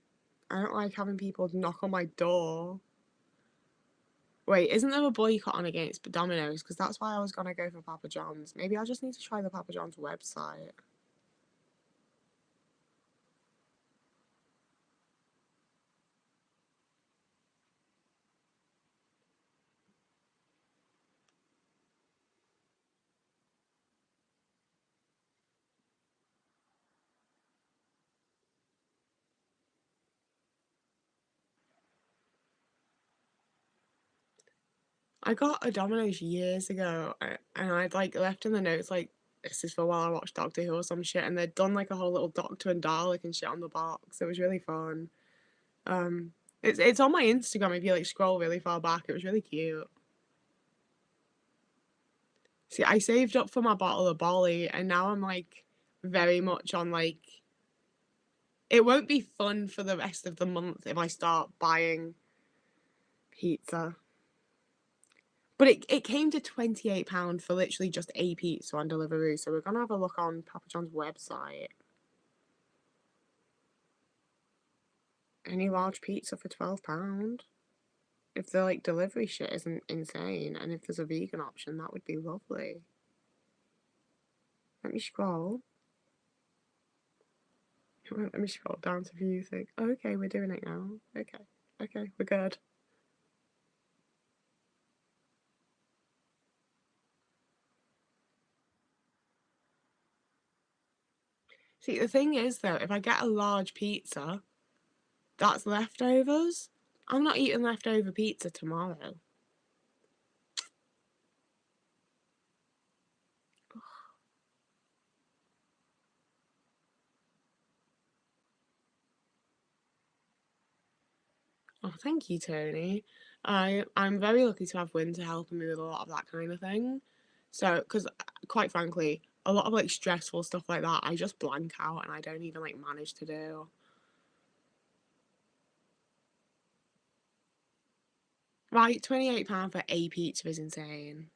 I don't like having people knock on my door. Wait, isn't there a boycott on against Domino's? Because that's why I was gonna go for Papa John's. Maybe I just need to try the Papa John's website. I got a Domino's years ago, and I'd like left in the notes like this is for while I watch Doctor Who or some shit, and they'd done like a whole little Doctor and Dalek and shit on the box. It was really fun. Um, it's on my Instagram if you like scroll really far back. It was really cute. See, I saved up for my bottle of Bolly, and now I'm like very much on like it won't be fun for the rest of the month if I start buying pizza. But it came to £28 for literally just a pizza on Deliveroo, so we're gonna have a look on Papa John's website. Any large pizza for £12. If the like delivery shit isn't insane, and if there's a vegan option, that would be lovely. Let me scroll. Let me scroll down to view thing. Okay, we're doing it now. Okay, we're good. See, the thing is though, if I get a large pizza, that's leftovers. I'm not eating leftover pizza tomorrow. Oh, thank you, Tony. I'm very lucky to have Winter helping me with a lot of that kind of thing. So, because quite frankly, a lot of like stressful stuff like that, I just blank out and I don't even like manage to do. Right, £28 for a pizza is insane.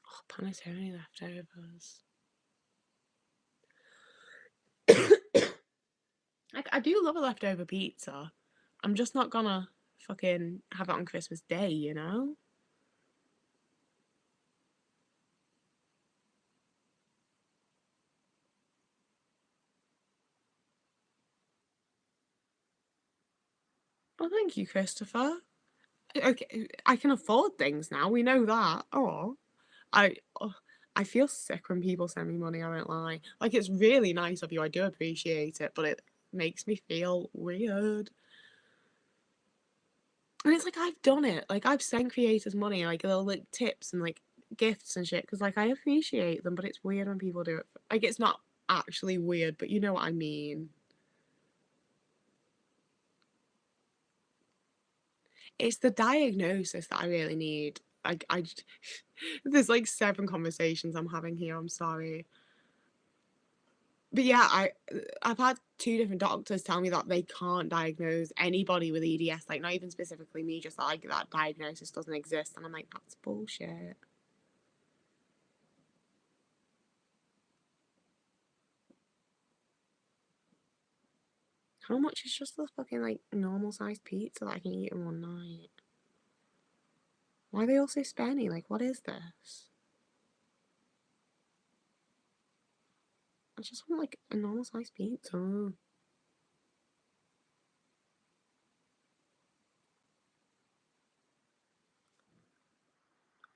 Oh, panettone leftovers. I do love a leftover pizza. I'm just not gonna fucking have it on Christmas Day, you know? Oh, thank you, Christopher. Okay, I can afford things now. We know that. Oh, I. Oh, I feel sick when people send me money, I won't lie. Like, it's really nice of you, I do appreciate it, but it makes me feel weird. And it's like, I've done it. Like, I've sent creators money, like, little, like, tips and, like, gifts and shit, because, like, I appreciate them, but it's weird when people do it. Like, it's not actually weird, but you know what I mean. It's the diagnosis that I really need. There's like 7 conversations I'm having here. I'm sorry, but yeah, I've had 2 different doctors tell me that they can't diagnose anybody with EDS. Like, not even specifically me, just like that diagnosis doesn't exist. And I'm like, that's bullshit. How much is just the fucking like normal sized pizza that I can eat in one night? Why are they all so spenny? Like, what is this? I just want like a normal sized pizza.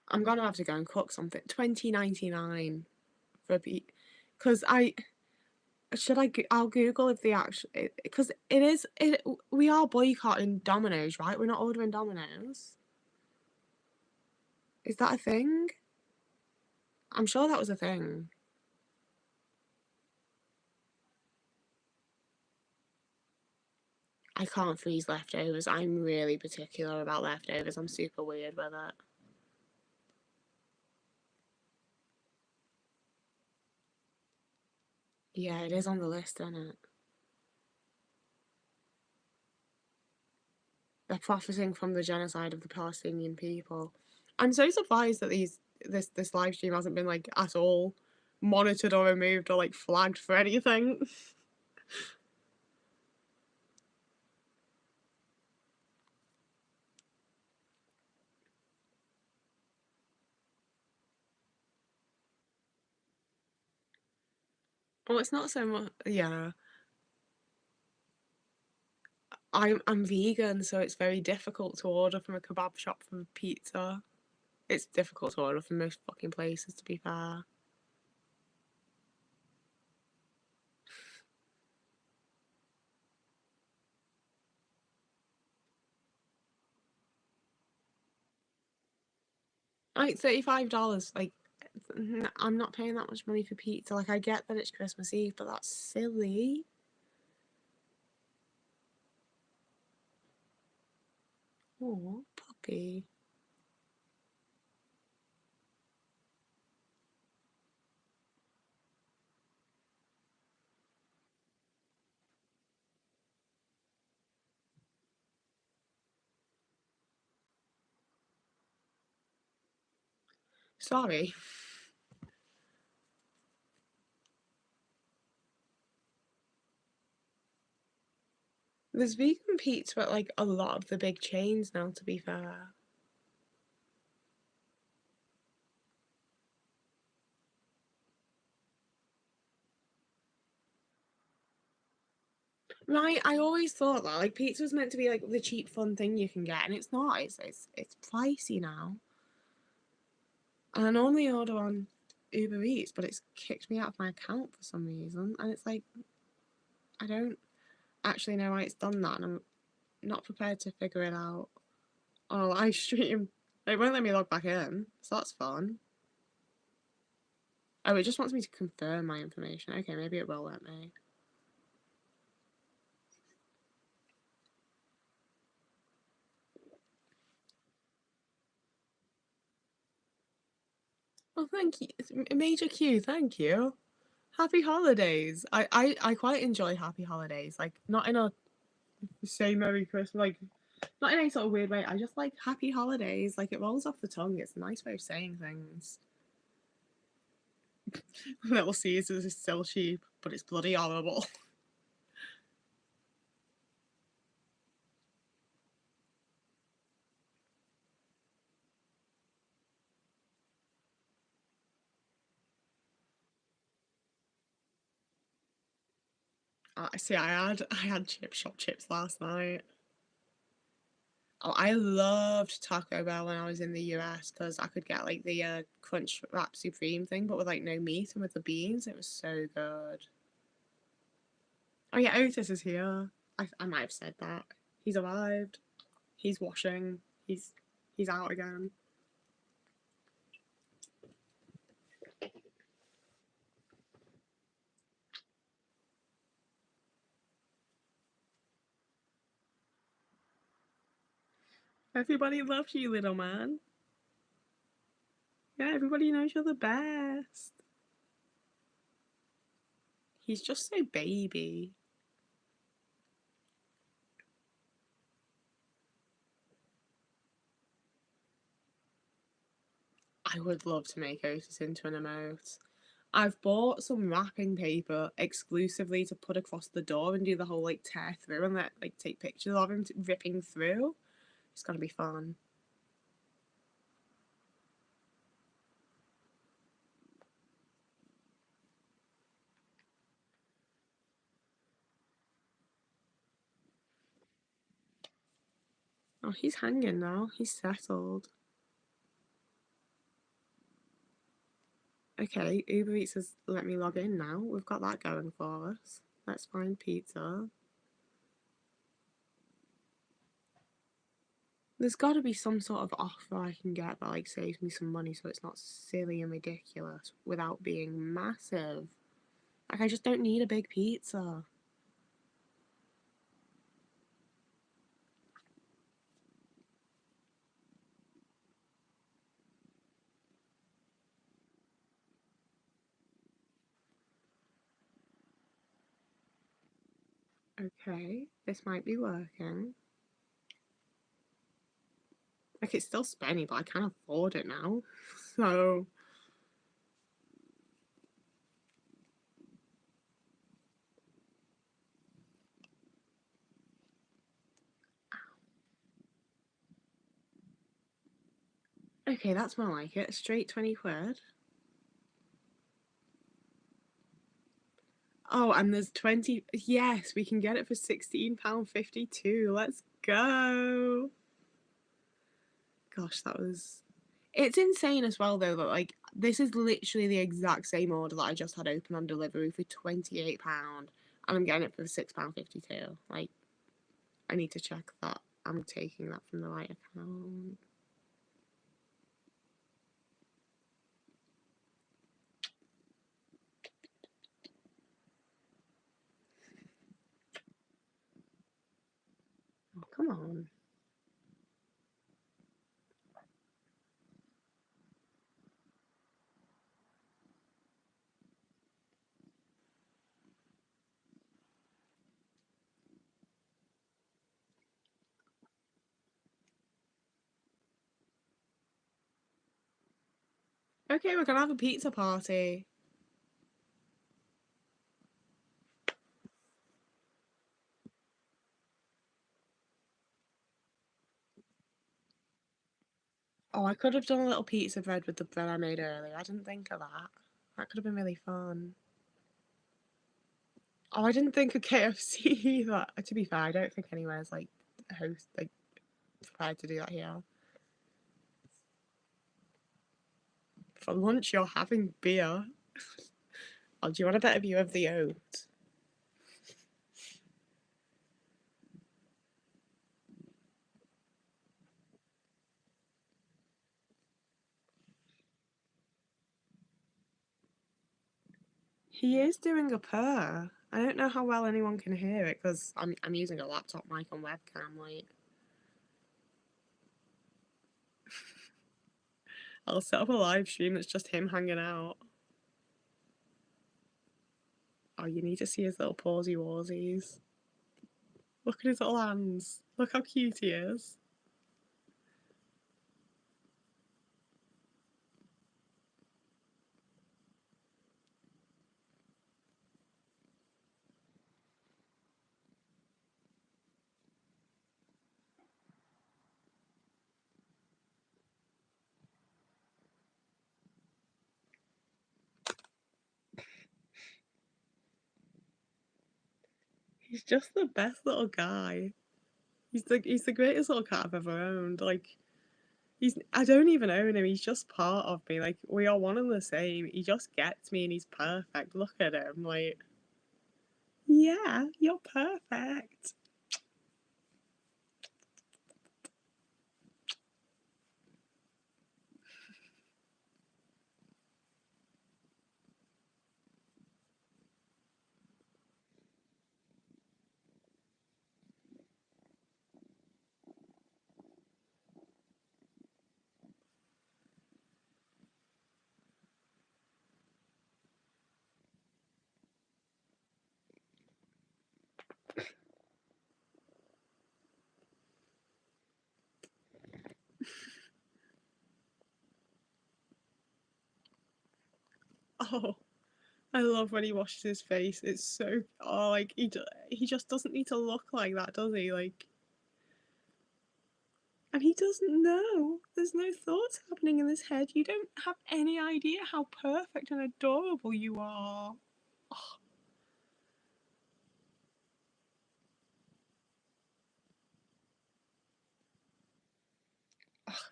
I'm gonna have to go and cook something. $20.99 for a pizza. Because I'll Google if the actual, because we are boycotting Domino's, right? We're not ordering Domino's. Is that a thing? I'm sure that was a thing. I can't freeze leftovers. I'm really particular about leftovers. I'm super weird with it. Yeah, it is on the list, isn't it? They're profiting from the genocide of the Palestinian people. I'm so surprised that this live stream hasn't been like at all monitored or removed or like flagged for anything. Well, it's not so much. Yeah, I'm vegan, so it's very difficult to order from a kebab shop for pizza. It's difficult to order from most fucking places, to be fair. Like $35, like I'm not paying that much money for pizza. Like, I get that it's Christmas Eve, but that's silly. Oh, puppy. Sorry. There's vegan pizza at like a lot of the big chains now, to be fair. Right, I always thought that like pizza was meant to be like the cheap fun thing you can get, and it's not. It's pricey now. And I normally order on Uber Eats, but it's kicked me out of my account for some reason. And it's like, I don't actually know why it's done that, and I'm not prepared to figure it out on a live stream. It won't let me log back in, so that's fun. Oh, it just wants me to confirm my information. Okay, maybe it will let me. Oh, thank you. Major Q, thank you. Happy holidays. I quite enjoy happy holidays. Like, not in a say Merry Christmas, like, not in any sort of weird way. I just like happy holidays. Like, it rolls off the tongue. It's a nice way of saying things. Little Caesars is still cheap, but it's bloody horrible. See, I had chip shop chips last night. Oh, I loved Taco Bell when I was in the US because I could get like the Crunch Wrap Supreme thing, but with like no meat and with the beans. It was so good. Oh yeah, Otis is here. I might have said that. He's arrived. He's washing. He's out again. Everybody loves you, little man. Yeah, everybody knows you're the best. He's just so baby. I would love to make Otis into an emote. I've bought some wrapping paper exclusively to put across the door and do the whole like tear through and like take pictures of him ripping through. It's gonna be fun. Oh, he's hanging now. He's settled. Okay, Uber Eats has let me log in now. We've got that going for us. Let's find pizza. There's got to be some sort of offer I can get that like saves me some money so it's not silly and ridiculous without being massive. Like I just don't need a big pizza. Okay, this might be working. Like it's still spenny, but I can't afford it now. So okay, that's more like it. Straight 20 quid. Oh, and there's 20. Yes, we can get it for £16.52. Let's go. Gosh, that was. It's insane as well, though, that like this is literally the exact same order that I just had open on delivery for £28, and I'm getting it for £6.52. Like, I need to check that I'm taking that from the right account. Oh, come on. Okay, we're gonna have a pizza party. Oh, I could have done a little pizza bread with the bread I made earlier. I didn't think of that. That could have been really fun. Oh, I didn't think of KFC either. To be fair, I don't think anywhere's like host like prepared to do that here. For lunch, you're having beer. Oh, do you want a better view of the oat? He is doing a purr. I don't know how well anyone can hear it because I'm using a laptop mic on webcam. Like, I'll set up a live stream that's just him hanging out. Oh, you need to see his little pawsy warsies. Look at his little hands. Look how cute he is. He's just the best little guy. He's the greatest little cat I've ever owned. Like I don't even own him. He's just part of me. Like we are one and the same. He just gets me, and he's perfect. Look at him. Like, yeah, you're perfect. Oh, I love when he washes his face. It's so like he just doesn't need to look like that, does he? Like, and he doesn't know. There's no thoughts happening in his head. You don't have any idea how perfect and adorable you are. Oh,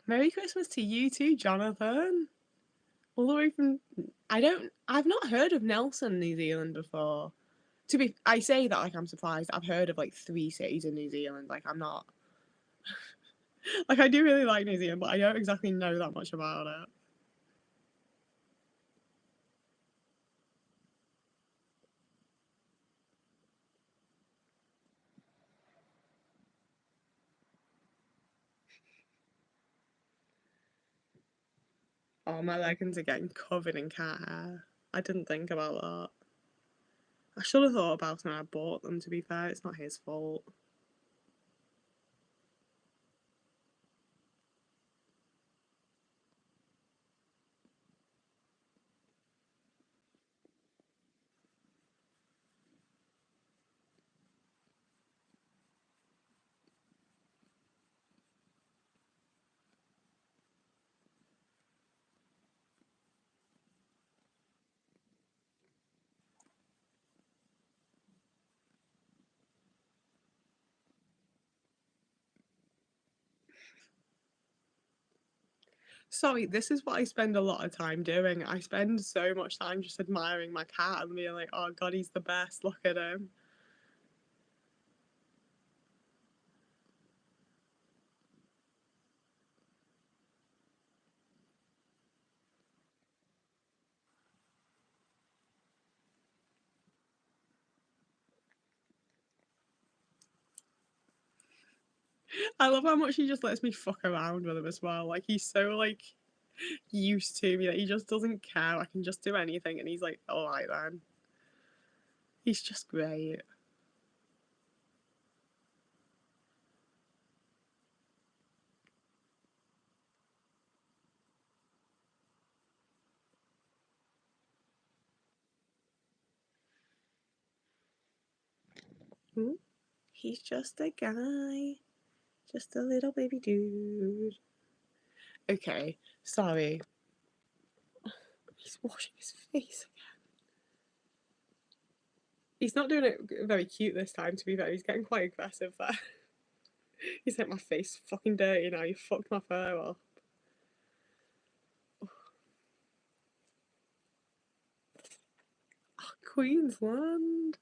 Merry Christmas to you too, Jonathan. All the way from I've not heard of Nelson, New Zealand before. I say that like I'm surprised. I've heard of like 3 cities in New Zealand. Like I'm not like I do really like New Zealand, but I don't exactly know that much about it. Oh, my leggings are getting covered in cat hair. I didn't think about that. I should have thought about it when I bought them, to be fair. It's not his fault. Sorry, this is what I spend a lot of time doing. I spend so much time just admiring my cat and being like, oh god, he's the best. Look at him. I love how much he just lets me fuck around with him as well. Like he's so like used to me that he just doesn't care. I can just do anything, and he's like, all right then. He's just great. Hmm? He's just a guy, just a little baby dude. Okay, sorry. He's washing his face again. He's not doing it very cute this time, to be fair. He's getting quite aggressive there. He's like, my face is fucking dirty now. You fucked my fur off. Oh, Queensland.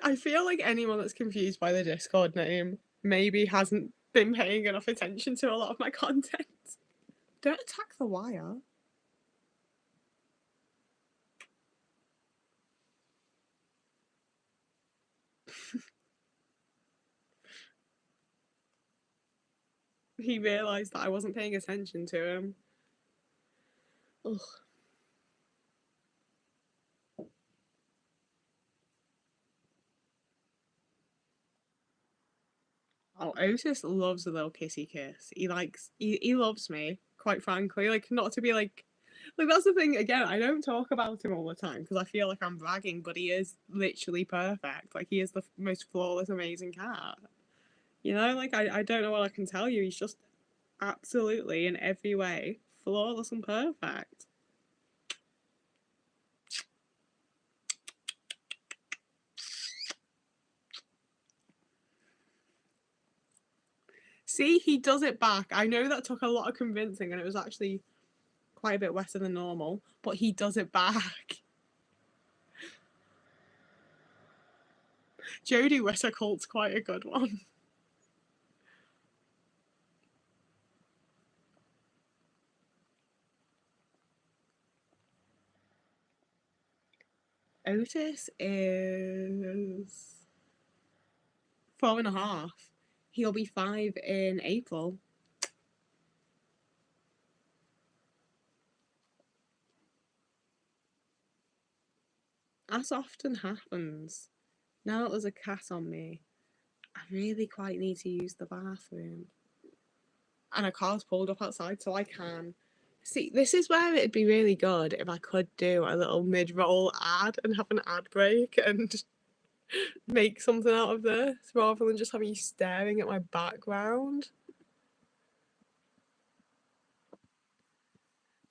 I feel like anyone that's confused by the Discord name maybe hasn't been paying enough attention to a lot of my content. Don't attack the wire. He realised that I wasn't paying attention to him. Ugh. Oh, Otis loves a little kissy kiss. He loves me, quite frankly. Like, not to be like Like, that's the thing, again, I don't talk about him all the time because I feel like I'm bragging, but he is literally perfect. Like, he is the most flawless, amazing cat. You know, like, I don't know what I can tell you. He's just absolutely, in every way, flawless and perfect. See, he does it back. I know that took a lot of convincing and it was actually quite a bit wetter than normal, but he does it back. Jodie Whittaker's quite a good one. Otis is 4.5. He'll be 5 in April. As often happens, now that there's a cat on me, I really quite need to use the bathroom. And a car's pulled up outside, so I can. See, this is where it'd be really good if I could do a little mid-roll ad and have an ad break and make something out of this rather than just having you staring at my background.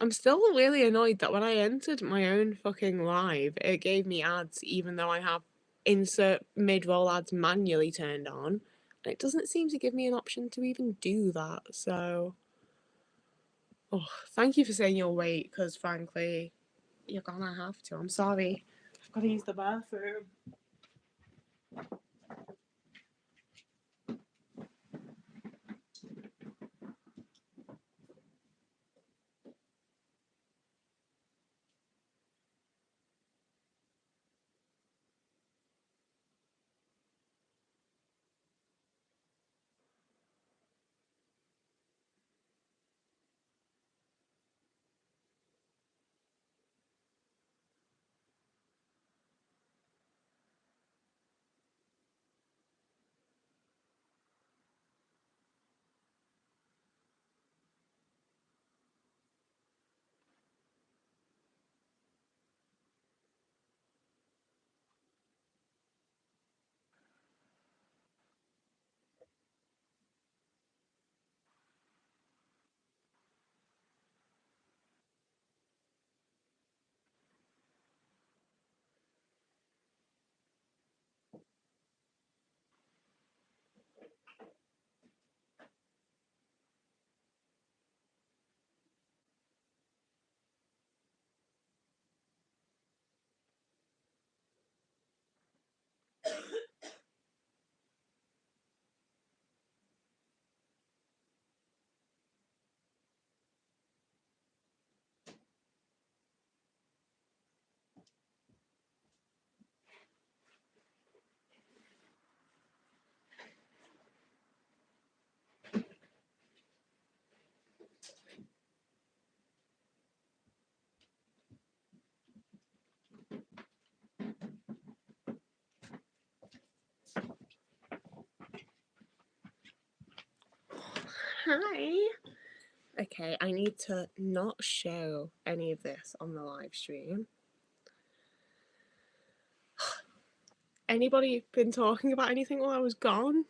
I'm still really annoyed that when I entered my own fucking live, it gave me ads even though I have insert mid-roll ads manually turned on. And it doesn't seem to give me an option to even do that, so... Oh, thank you for saying you'll wait, because frankly, you're gonna have to. I'm sorry. I've got to use the bathroom. Hi. Okay, I need to not show any of this on the live stream. Anybody been talking about anything while I was gone?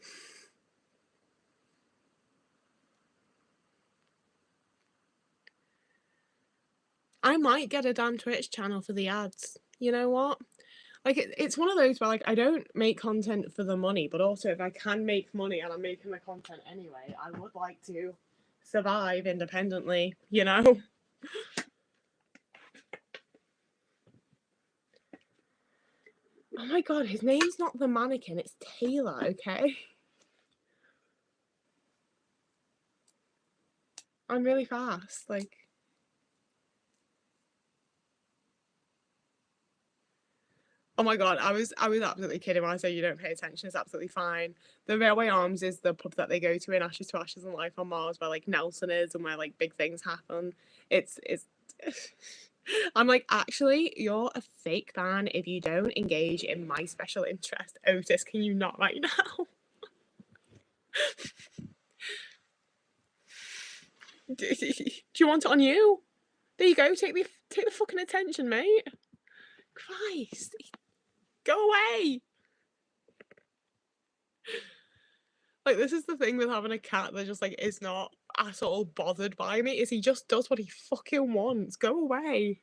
I might get a damn Twitch channel for the ads. You know what? Like, it's one of those where, like, I don't make content for the money, but also if I can make money and I'm making the content anyway, I would like to survive independently, you know? Oh my god, his name's not the mannequin, it's Taylor, okay? I'm really fast, like... Oh my god, I was absolutely kidding when I say you don't pay attention. It's absolutely fine. The Railway Arms is the pub that they go to in Ashes to Ashes and Life on Mars, where like Nelson is and where like big things happen. It's I'm like, actually, you're a fake fan if you don't engage in my special interest. Otis, can you not right now? Do you want it on you? There you go. Take the fucking attention, mate. Christ. Go away. Like, this is the thing with having a cat that just, like, is not at all bothered by me, is he just does what he fucking wants. Go away.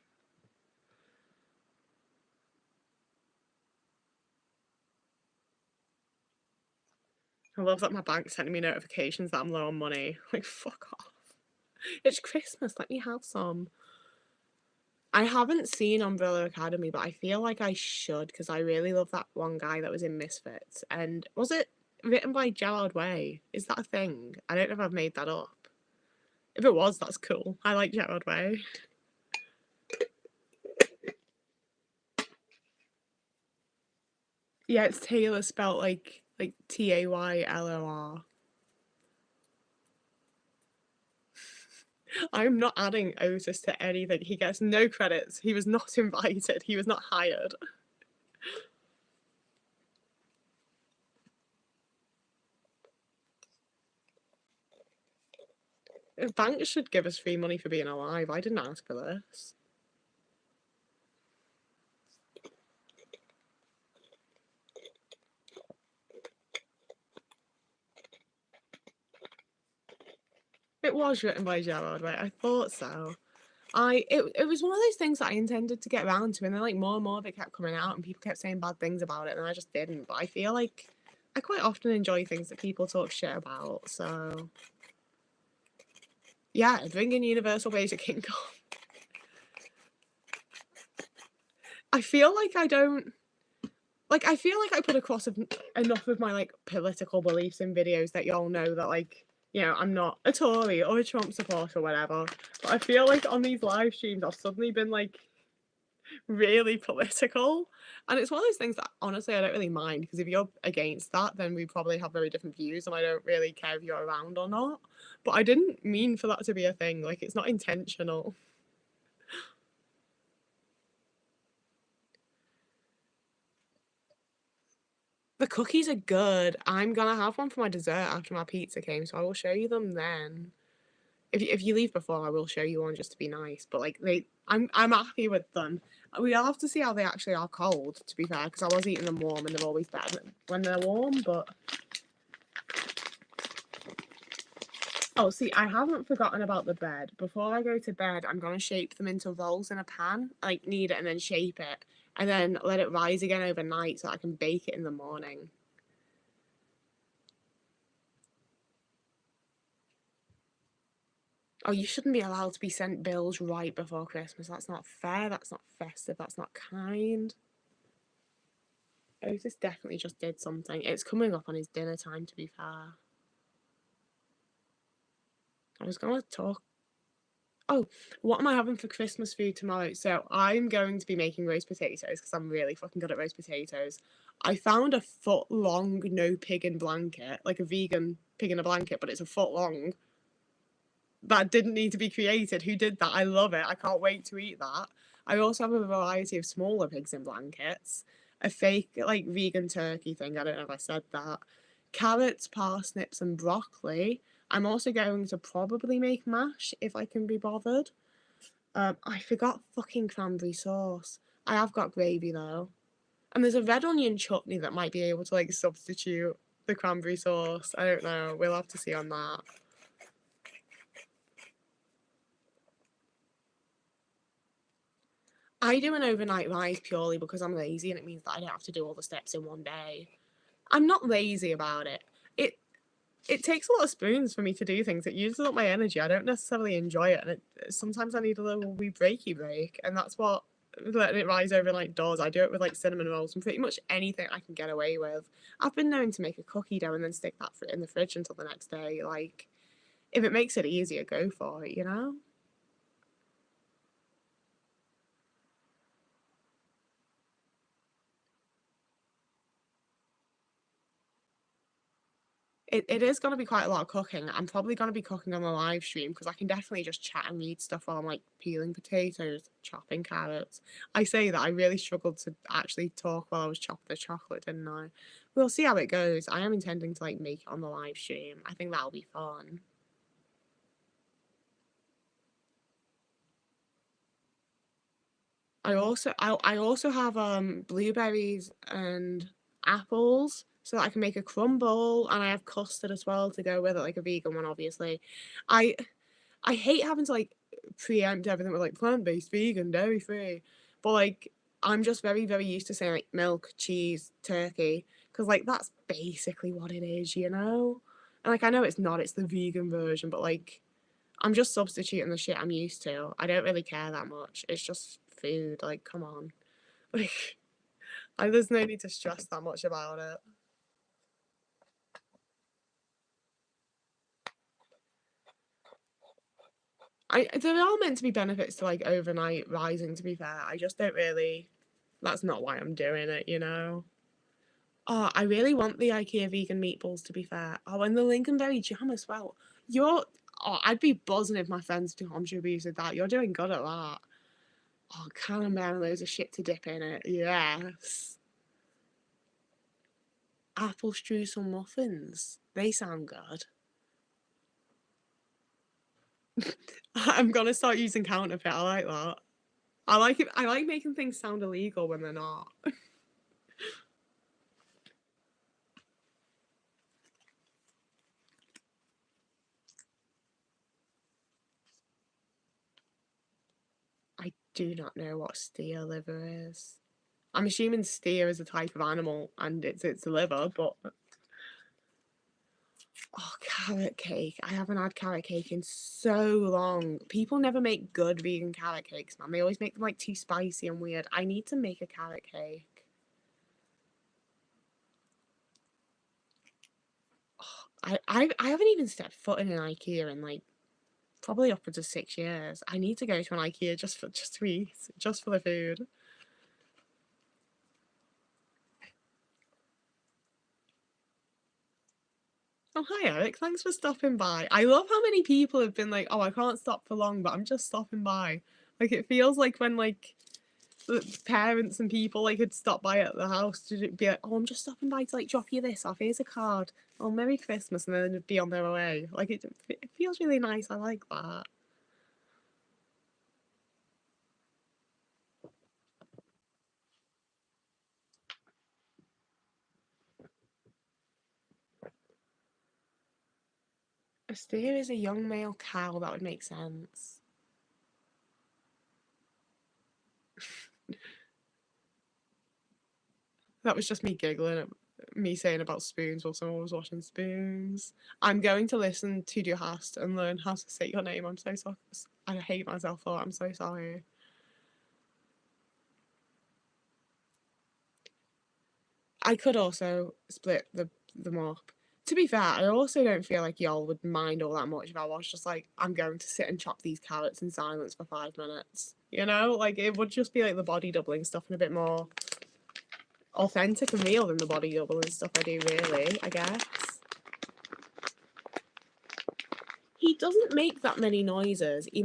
I love that my bank's sending me notifications that I'm low on money. Like, fuck off. It's Christmas. Let me have some. I haven't seen Umbrella Academy, but I feel like I should because I really love that one guy that was in Misfits. And was it written by Gerard Way? Is that a thing? I don't know if I've made that up. If it was, that's cool. I like Gerard Way. Yeah, it's Taylor spelt like Taylor. I'm not adding Otis to anything. He gets no credits. He was not invited. He was not hired. Banks should give us free money for being alive. I didn't ask for this. It was written by Gerard Way. I thought so. It was one of those things that I intended to get around to, and then like more and more of it kept coming out, and people kept saying bad things about it, and I just didn't. But I feel like I quite often enjoy things that people talk shit about. So yeah, bring in Universal Basic Income. I feel like I don't. Like, I feel like I put across enough of my like political beliefs in videos that y'all know that like, you know, I'm not a Tory or a Trump supporter or whatever. But I feel like on these live streams I've suddenly been like really political. And it's one of those things that honestly I don't really mind, because if you're against that, then we probably have very different views and I don't really care if you're around or not. But I didn't mean for that to be a thing. Like, it's not intentional. The cookies are good. I'm gonna have one for my dessert after my pizza came, so I will show you them then. If you leave before, I will show you one just to be nice. But like I'm happy with them. We'll have to see how they actually are cold, to be fair, because I was eating them warm and they're always better when they're warm. But oh, see, I haven't forgotten about the bed. Before I go to bed, I'm gonna shape them into rolls in a pan, like knead it and then shape it, and then let it rise again overnight so I can bake it in the morning. Oh, you shouldn't be allowed to be sent bills right before Christmas. That's not fair. That's not festive. That's not kind. Otis definitely just did something. It's coming up on his dinner time, to be fair. I was going to talk. Oh, what am I having for Christmas food tomorrow? So I'm going to be making roast potatoes because I'm really fucking good at roast potatoes. I found a foot long no pig in blanket, like a vegan pig in a blanket, but it's a foot long. That didn't need to be created. Who did that? I love it. I can't wait to eat that. I also have a variety of smaller pigs in blankets, a fake like vegan turkey thing. I don't know if I said that. Carrots, parsnips, and broccoli. I'm also going to probably make mash if I can be bothered. I forgot fucking cranberry sauce. I have got gravy though. And there's a red onion chutney that might be able to like substitute the cranberry sauce. I don't know. We'll have to see on that. I do an overnight rise purely because I'm lazy and it means that I don't have to do all the steps in one day. I'm not lazy about it. It takes a lot of spoons for me to do things. It uses up my energy. I don't necessarily enjoy it, and sometimes I need a little wee breaky break, and that's what letting it rise overnight does. I do it with like cinnamon rolls and pretty much anything I can get away with. I've been known to make a cookie dough and then stick that in the fridge until the next day. Like, if it makes it easier, go for it, you know? It is going to be quite a lot of cooking. I'm probably going to be cooking on the live stream because I can definitely just chat and read stuff while I'm like peeling potatoes, chopping carrots. I say that I really struggled to actually talk while I was chopping the chocolate, didn't I? We'll see how it goes. I am intending to like make it on the live stream. I think that'll be fun. I also have blueberries and apples so that I can make a crumble, and I have custard as well to go with it, like a vegan one, obviously. I I hate having to like preempt everything with like plant-based, vegan, dairy-free, but like I'm just very, very used to saying like milk, cheese, turkey, because like that's basically what it is, you know? And like I know it's not, it's the vegan version, but like I'm just substituting the shit I'm used to. I don't really care that much. It's just food, like come on. Like there's no need to stress that much about it. There are meant to be benefits to like overnight rising, to be fair. I just don't really, that's not why I'm doing it, you know? Oh, I really want the IKEA vegan meatballs, to be fair. Oh, and the Lincolnberry jam as well. You're, I'd be buzzing if my friends contributed that. You're doing good at that. Oh, caramel and loads of shit to dip in it. Yes. Apple streusel muffins. They sound good. I'm gonna start using counterfeit. I like that. I like it. I like making things sound illegal when they're not. I do not know what steer liver is. I'm assuming steer is a type of animal and it's a liver, but oh, carrot cake. I haven't had carrot cake in so long. People never make good vegan carrot cakes, man. They always make them like too spicy and weird. I need to make a carrot cake. Oh, I haven't even stepped foot in an IKEA in like probably upwards of 6 years. I need to go to an IKEA just to eat, just for the food. Oh, hi, Eric. Thanks for stopping by. I love how many people have been like, oh, I can't stop for long, but I'm just stopping by. Like, it feels like when, like, the parents and people, like, had stopped by at the house to be like, oh, I'm just stopping by to, like, drop you this off. Here's a card. Oh, Merry Christmas. And then they'd be on their way. Like, it feels really nice. I like that. A steer is a young male cow. That would make sense. That was just me giggling at me saying about spoons while someone was washing spoons. I'm going to listen to your host and learn how to say your name. I'm so sorry. I hate myself for it. I'm so sorry. I could also split them up. To be fair, I also don't feel like y'all would mind all that much if I was just like, I'm going to sit and chop these carrots in silence for 5 minutes. You know, like it would just be like the body doubling stuff and a bit more authentic and real than the body doubling stuff I do, really, I guess. He doesn't make that many noises. He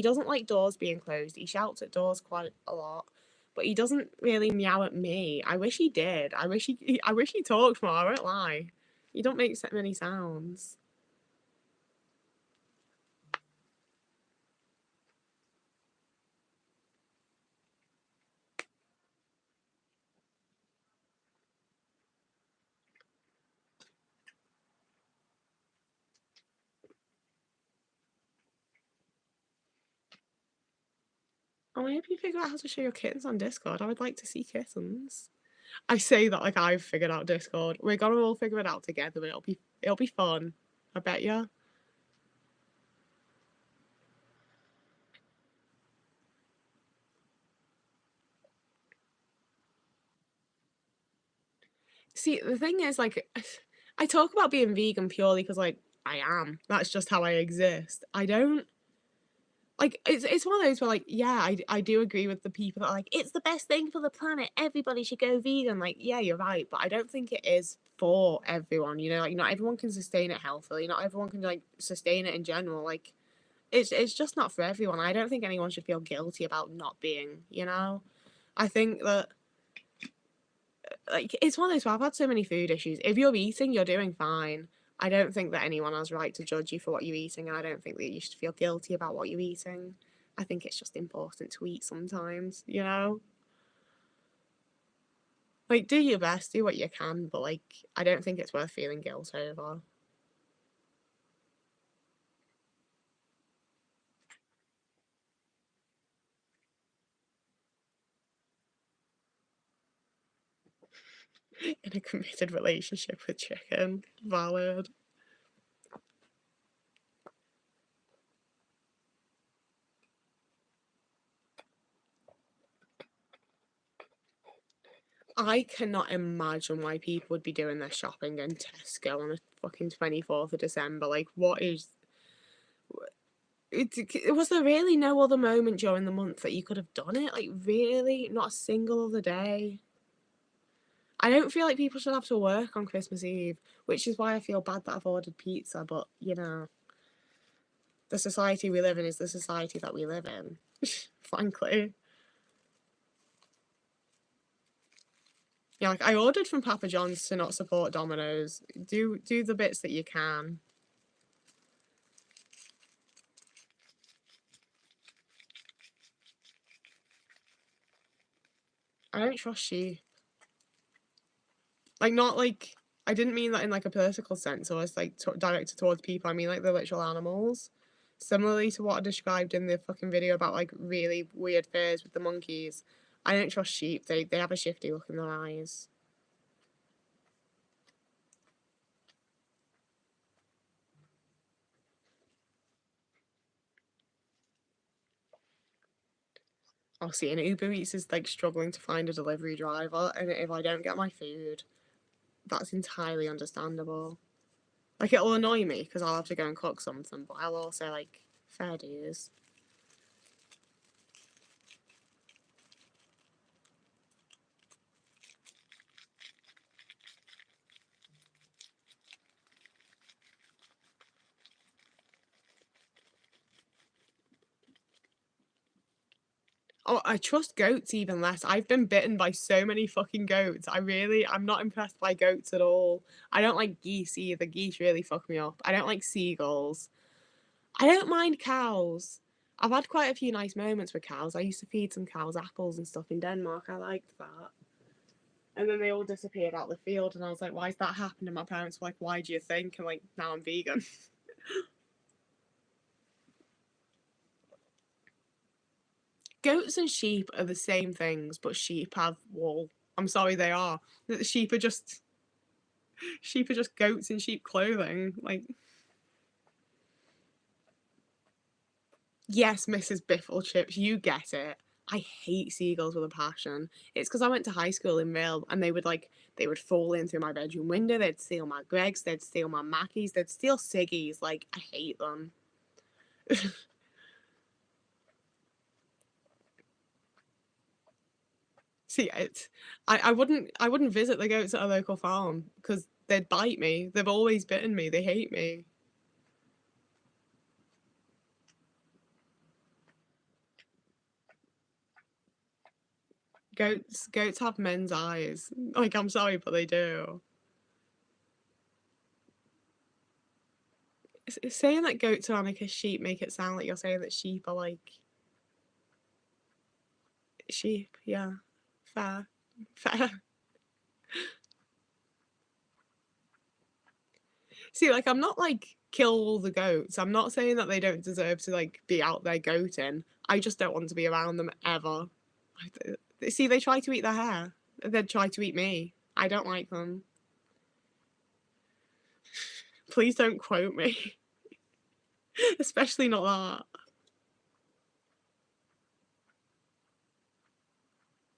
doesn't like doors being closed. He shouts at doors quite a lot, but he doesn't really meow at me. I wish he did. I wish he talked more. I won't lie. He don't make so many sounds. Oh, I hope you figure out how to show your kittens on Discord. I would like to see kittens. I say that like I've figured out Discord. We're gonna all figure it out together. It'll be fun. I bet you. See, the thing is, like, I talk about being vegan purely because, like, I am. That's just how I exist. I don't like. It's one of those where, like, yeah, I do agree with the people that are like, it's the best thing for the planet. Everybody should go vegan. Like, yeah, you're right, but I don't think it is for everyone. You know, like, not everyone can sustain it healthily. Not everyone can like sustain it in general. Like, it's just not for everyone. I don't think anyone should feel guilty about not being. You know, I think that like it's one of those where I've had so many food issues. If you're eating, you're doing fine. I don't think that anyone has right to judge you for what you're eating, and I don't think that you should feel guilty about what you're eating. I think it's just important to eat sometimes, you know? Like, do your best, do what you can, but like, I don't think it's worth feeling guilt over. In a committed relationship with chicken. Valid. I cannot imagine why people would be doing their shopping in Tesco on a fucking 24th of December. Like, what is. Was there really no other moment during the month that you could have done it? Like, really? Not a single other day? I don't feel like people should have to work on Christmas Eve, which is why I feel bad that I've ordered pizza, but, you know, the society we live in is the society that we live in, frankly. Yeah, like, I ordered from Papa John's to not support Domino's. Do the bits that you can. I don't trust sheep. Like, not like, I didn't mean that in like a political sense or as like directed towards people. I mean like the literal animals. Similarly to what I described in the fucking video about like really weird fears with the monkeys. I don't trust sheep. They have a shifty look in their eyes. I'll see, and Uber Eats is like struggling to find a delivery driver, and if I don't get my food, that's entirely understandable. Like, it'll annoy me because I'll have to go and cook something, but I'll also like fair dues. Oh, I trust goats even less. I've been bitten by so many fucking goats. I'm not impressed by goats at all. I don't like geese either. Geese really fuck me up. I don't like seagulls. I don't mind cows. I've had quite a few nice moments with cows. I used to feed some cows apples and stuff in Denmark. I liked that. And then they all disappeared out the field, and I was like, why is that happening? And my parents were like, why do you think? And like, now I'm vegan. Goats and sheep are the same things, but sheep have wool. I'm sorry, they are. The sheep are just goats in sheep clothing. Like, yes, Mrs. Biffle Chips, you get it. I hate seagulls with a passion. It's because I went to high school in Vale, and they would fall in through my bedroom window. They'd steal my Gregs. They'd steal my Mackies. They'd steal Siggies. Like, I hate them. See, I wouldn't visit the goats at a local farm because they'd bite me. They've always bitten me. They hate me. Goats have men's eyes. Like, I'm sorry, but they do. Saying that goats are like a sheep make it sound like you're saying that sheep are like sheep. Yeah, fair, fair. See, like, I'm not like kill all the goats. I'm not saying that they don't deserve to like be out there goating. I just don't want to be around them ever. See, they try to eat their hair. They try to eat me. I don't like them. Please don't quote me. Especially not that.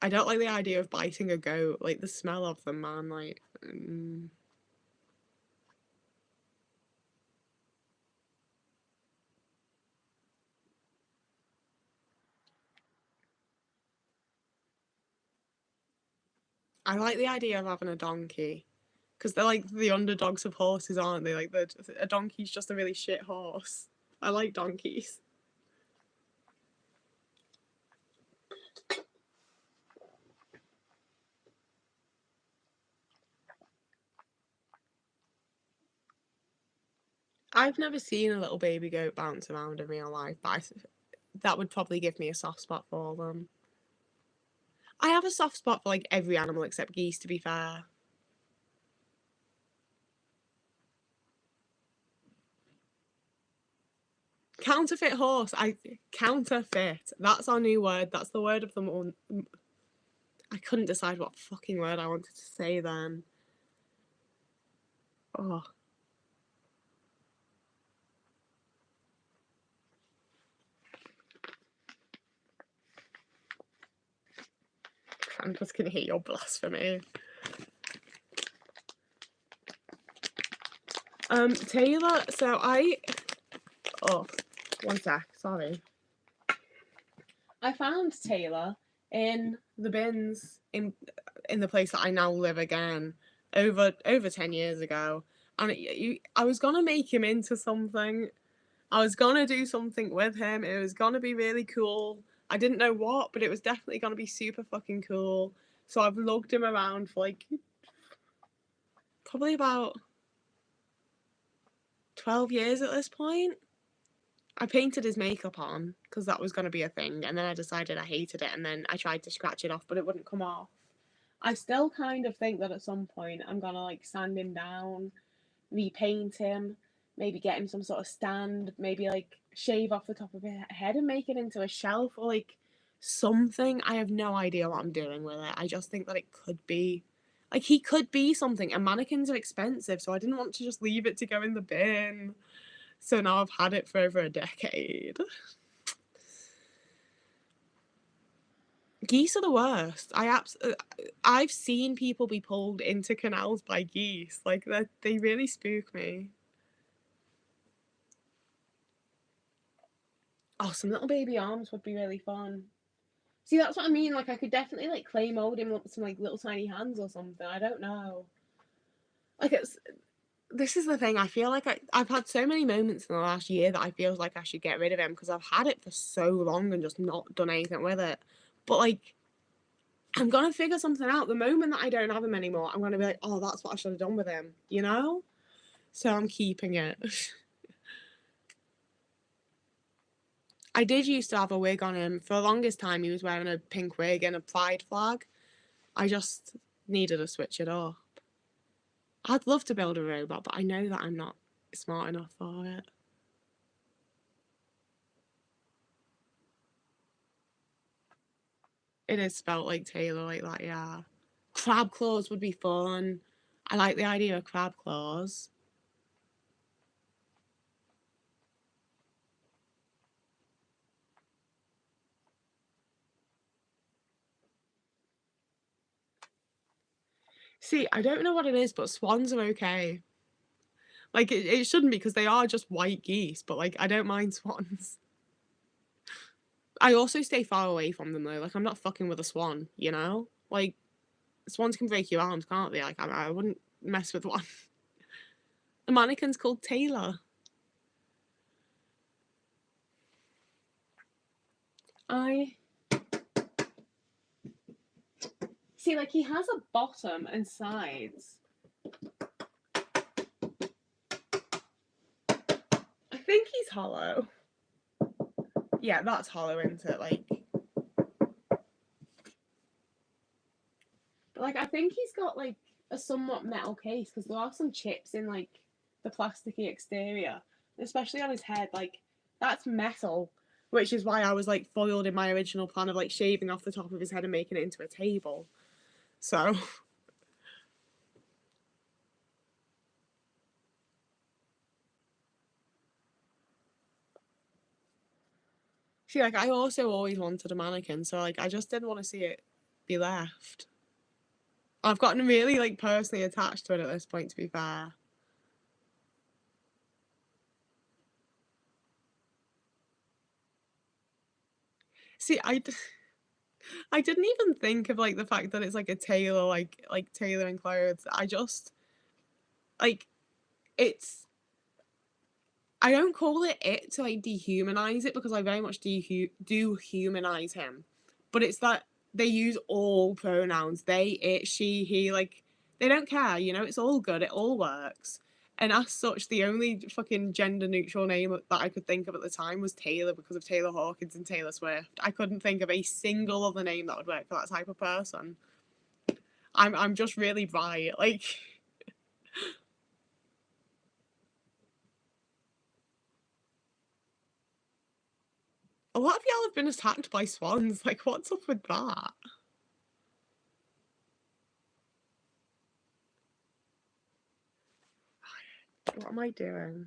I don't like the idea of biting a goat. Like, the smell of them, man. Like, I like the idea of having a donkey because they're like the underdogs of horses, aren't they? Like, a donkey's just a really shit horse. I like donkeys. I've never seen a little baby goat bounce around in real life, but that would probably give me a soft spot for them. I have a soft spot for like every animal except geese, to be fair. Counterfeit horse. Counterfeit. That's our new word. That's the word of the month. I couldn't decide what fucking word I wanted to say then. Oh. I'm just gonna hate your blasphemy. Taylor, so one sec, sorry. I found Taylor in the bins in the place that I now live again over 10 years ago, and I was gonna make him into something. I was gonna do something with him. It was gonna be really cool. I didn't know what, but it was definitely gonna be super fucking cool. So I've lugged him around for like probably about 12 years at this point. I painted his makeup on because that was going to be a thing, and then I decided I hated it, and then I tried to scratch it off, but it wouldn't come off. I still kind of think that at some point I'm gonna like sand him down, repaint him, maybe get him some sort of stand, maybe like shave off the top of his head and make it into a shelf or like something. I have no idea what I'm doing with it. I just think that it could be like he could be something, and mannequins are expensive, so I didn't want to just leave it to go in the bin. So now I've had it for over a decade. Geese are the worst. I've seen people be pulled into canals by geese. Like they really spook me. Oh, some little baby arms would be really fun. See, that's what I mean. Like I could definitely like clay mold him with some like little tiny hands or something. I don't know. Like this is the thing. I feel like I've had so many moments in the last year that I feel like I should get rid of him because I've had it for so long and just not done anything with it. But like I'm gonna figure something out. The moment that I don't have him anymore, I'm gonna be like, oh, that's what I should have done with him, you know? So I'm keeping it. I did used to have a wig on him. For the longest time, he was wearing a pink wig and a pride flag. I just needed to switch it up. I'd love to build a robot, but I know that I'm not smart enough for it. It is spelt like Taylor, like that, yeah. Crab claws would be fun. I like the idea of crab claws. See, I don't know what it is, but swans are okay. Like, it shouldn't be because they are just white geese, but like, I don't mind swans. I also stay far away from them though. Like, I'm not fucking with a swan, you know? Like, swans can break your arms, can't they? Like, I wouldn't mess with one. The mannequin's called Taylor. I see, like, he has a bottom and sides. I think he's hollow. Yeah, that's hollow, isn't it? Like, but like, I think he's got like a somewhat metal case because there are some chips in like the plasticky exterior, especially on his head. Like, that's metal, which is why I was like foiled in my original plan of like shaving off the top of his head and making it into a table. So. See, like, I also always wanted a mannequin, so like, I just didn't want to see it be left. I've gotten really like personally attached to it at this point, to be fair. See, I didn't even think of like the fact that it's like a tailor, like tailoring clothes. I just like it's. I don't call it to like dehumanize it because I very much do humanize him, but it's that they use all pronouns: they, it, she, he. Like they don't care, you know. It's all good. It all works. And as such, the only fucking gender neutral name that I could think of at the time was Taylor because of Taylor Hawkins and Taylor Swift. I couldn't think of a single other name that would work for that type of person. I'm just really bright. Like, a lot of y'all have been attacked by swans. Like, what's up with that? What am I doing?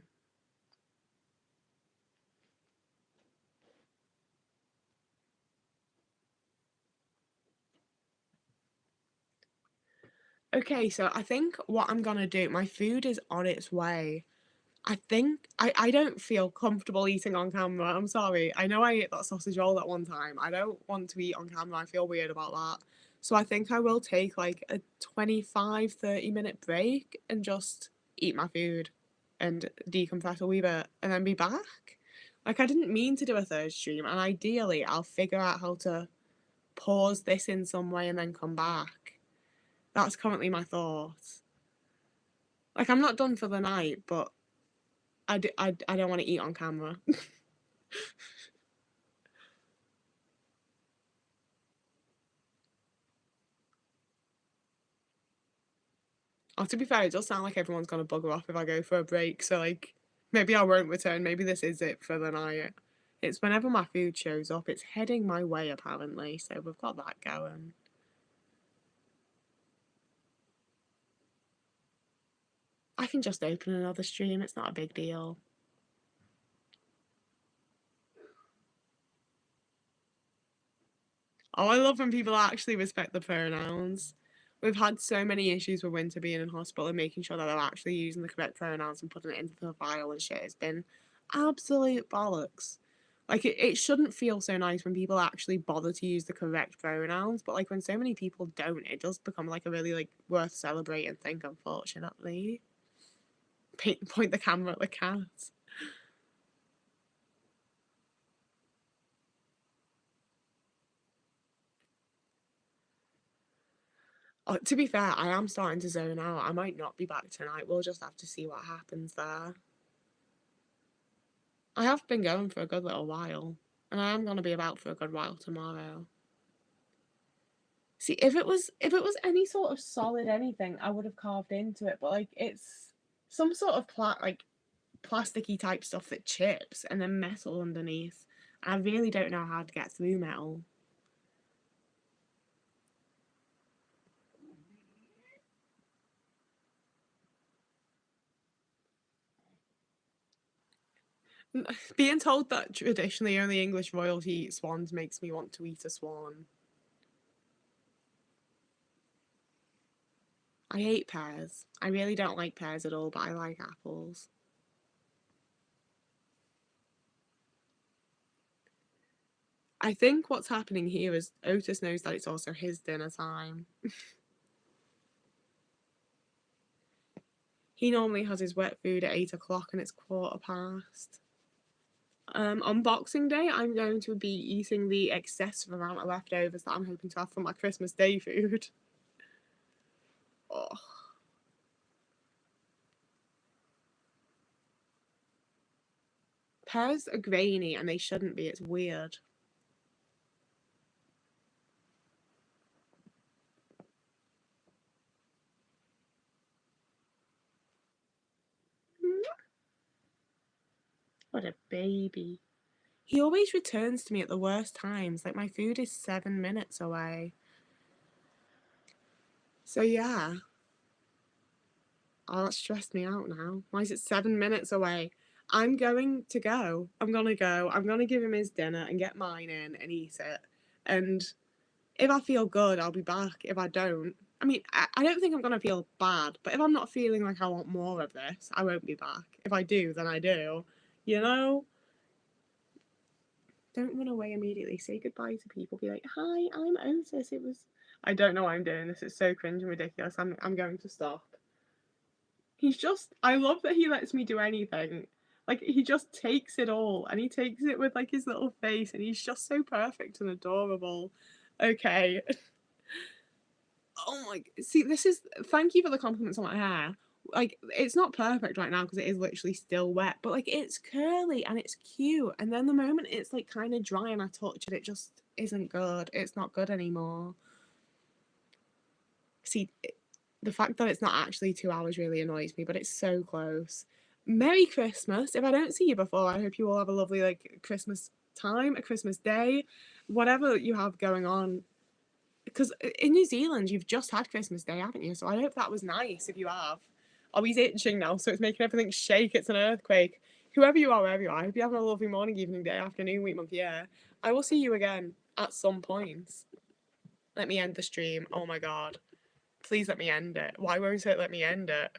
Okay, so I think what I'm gonna do, my food is on its way. I think I don't feel comfortable eating on camera. I'm sorry. I know I ate that sausage roll at one time. I don't want to eat on camera. I feel weird about that. So I think I will take like a 25-30 minute break and just eat my food and decompress a wee bit and then be back. Like, I didn't mean to do a third stream, and ideally I'll figure out how to pause this in some way and then come back. That's currently my thoughts. Like, I'm not done for the night, but I don't want to eat on camera. Oh, to be fair, it does sound like everyone's gonna bugger off if I go for a break, so like maybe I won't return. Maybe this is it for the night. It's whenever my food shows up, it's heading my way apparently, so we've got that going. I can just open another stream, it's not a big deal. Oh, I love when people actually respect the pronouns. We've had so many issues with Winter being in hospital and making sure that they're actually using the correct pronouns and putting it into the file and shit. It's been absolute bollocks. Like, it shouldn't feel so nice when people actually bother to use the correct pronouns, but like when so many people don't, it does become like a really like worth celebrating thing, unfortunately. Point the camera at the cat. Oh, to be fair, I am starting to zone out. I might not be back tonight. We'll just have to see what happens there. I have been going for a good little while, and I am going to be about for a good while tomorrow. See, if it was any sort of solid anything, I would have carved into it. But like, it's some sort of plasticky type stuff that chips, and then metal underneath. I really don't know how to get through metal. Being told that traditionally only English royalty eat swans makes me want to eat a swan. I hate pears. I really don't like pears at all, but I like apples. I think what's happening here is Otis knows that it's also his dinner time. He normally has his wet food at 8 o'clock and it's 1:15. On Boxing Day, I'm going to be eating the excessive amount of leftovers that I'm hoping to have for my Christmas Day food. Oh. Pears are grainy and they shouldn't be. It's weird. What a baby. He always returns to me at the worst times. Like, my food is 7 minutes away. So, yeah. Oh, that stressed me out now. Why is it 7 minutes away? I'm going to go. I'm going to go. I'm going to give him his dinner and get mine in and eat it. And if I feel good, I'll be back. If I don't, I mean, I don't think I'm going to feel bad, but if I'm not feeling like I want more of this, I won't be back. If I do, then I do. You know? Don't run away immediately. Say goodbye to people. Be like, hi, I'm Otis. It was. I don't know why I'm doing this. It's so cringe and ridiculous. I'm going to stop. He's just. I love that he lets me do anything. Like, he just takes it all and he takes it with like his little face and he's just so perfect and adorable. Okay. Oh my. See, this is. Thank you for the compliments on my hair. like, it's not perfect right now because it is literally still wet, but like it's curly and it's cute. And then the moment it's like kind of dry and I touch it, it just isn't good. It's not good anymore. See, the fact that it's not actually 2 hours really annoys me, but it's so close. Merry Christmas. If I don't see you before, I hope you all have a lovely like Christmas time, a Christmas day, whatever you have going on. Because in New Zealand, you've just had Christmas Day, haven't you? So I hope that was nice if you have. Oh, he's itching now, so it's making everything shake. It's an earthquake. Whoever you are, wherever you are, I hope you're having a lovely morning, evening, day, afternoon, week, month, year. I will see you again at some point. Let me end the stream. Oh my god. Please let me end it. Why won't it let me end it?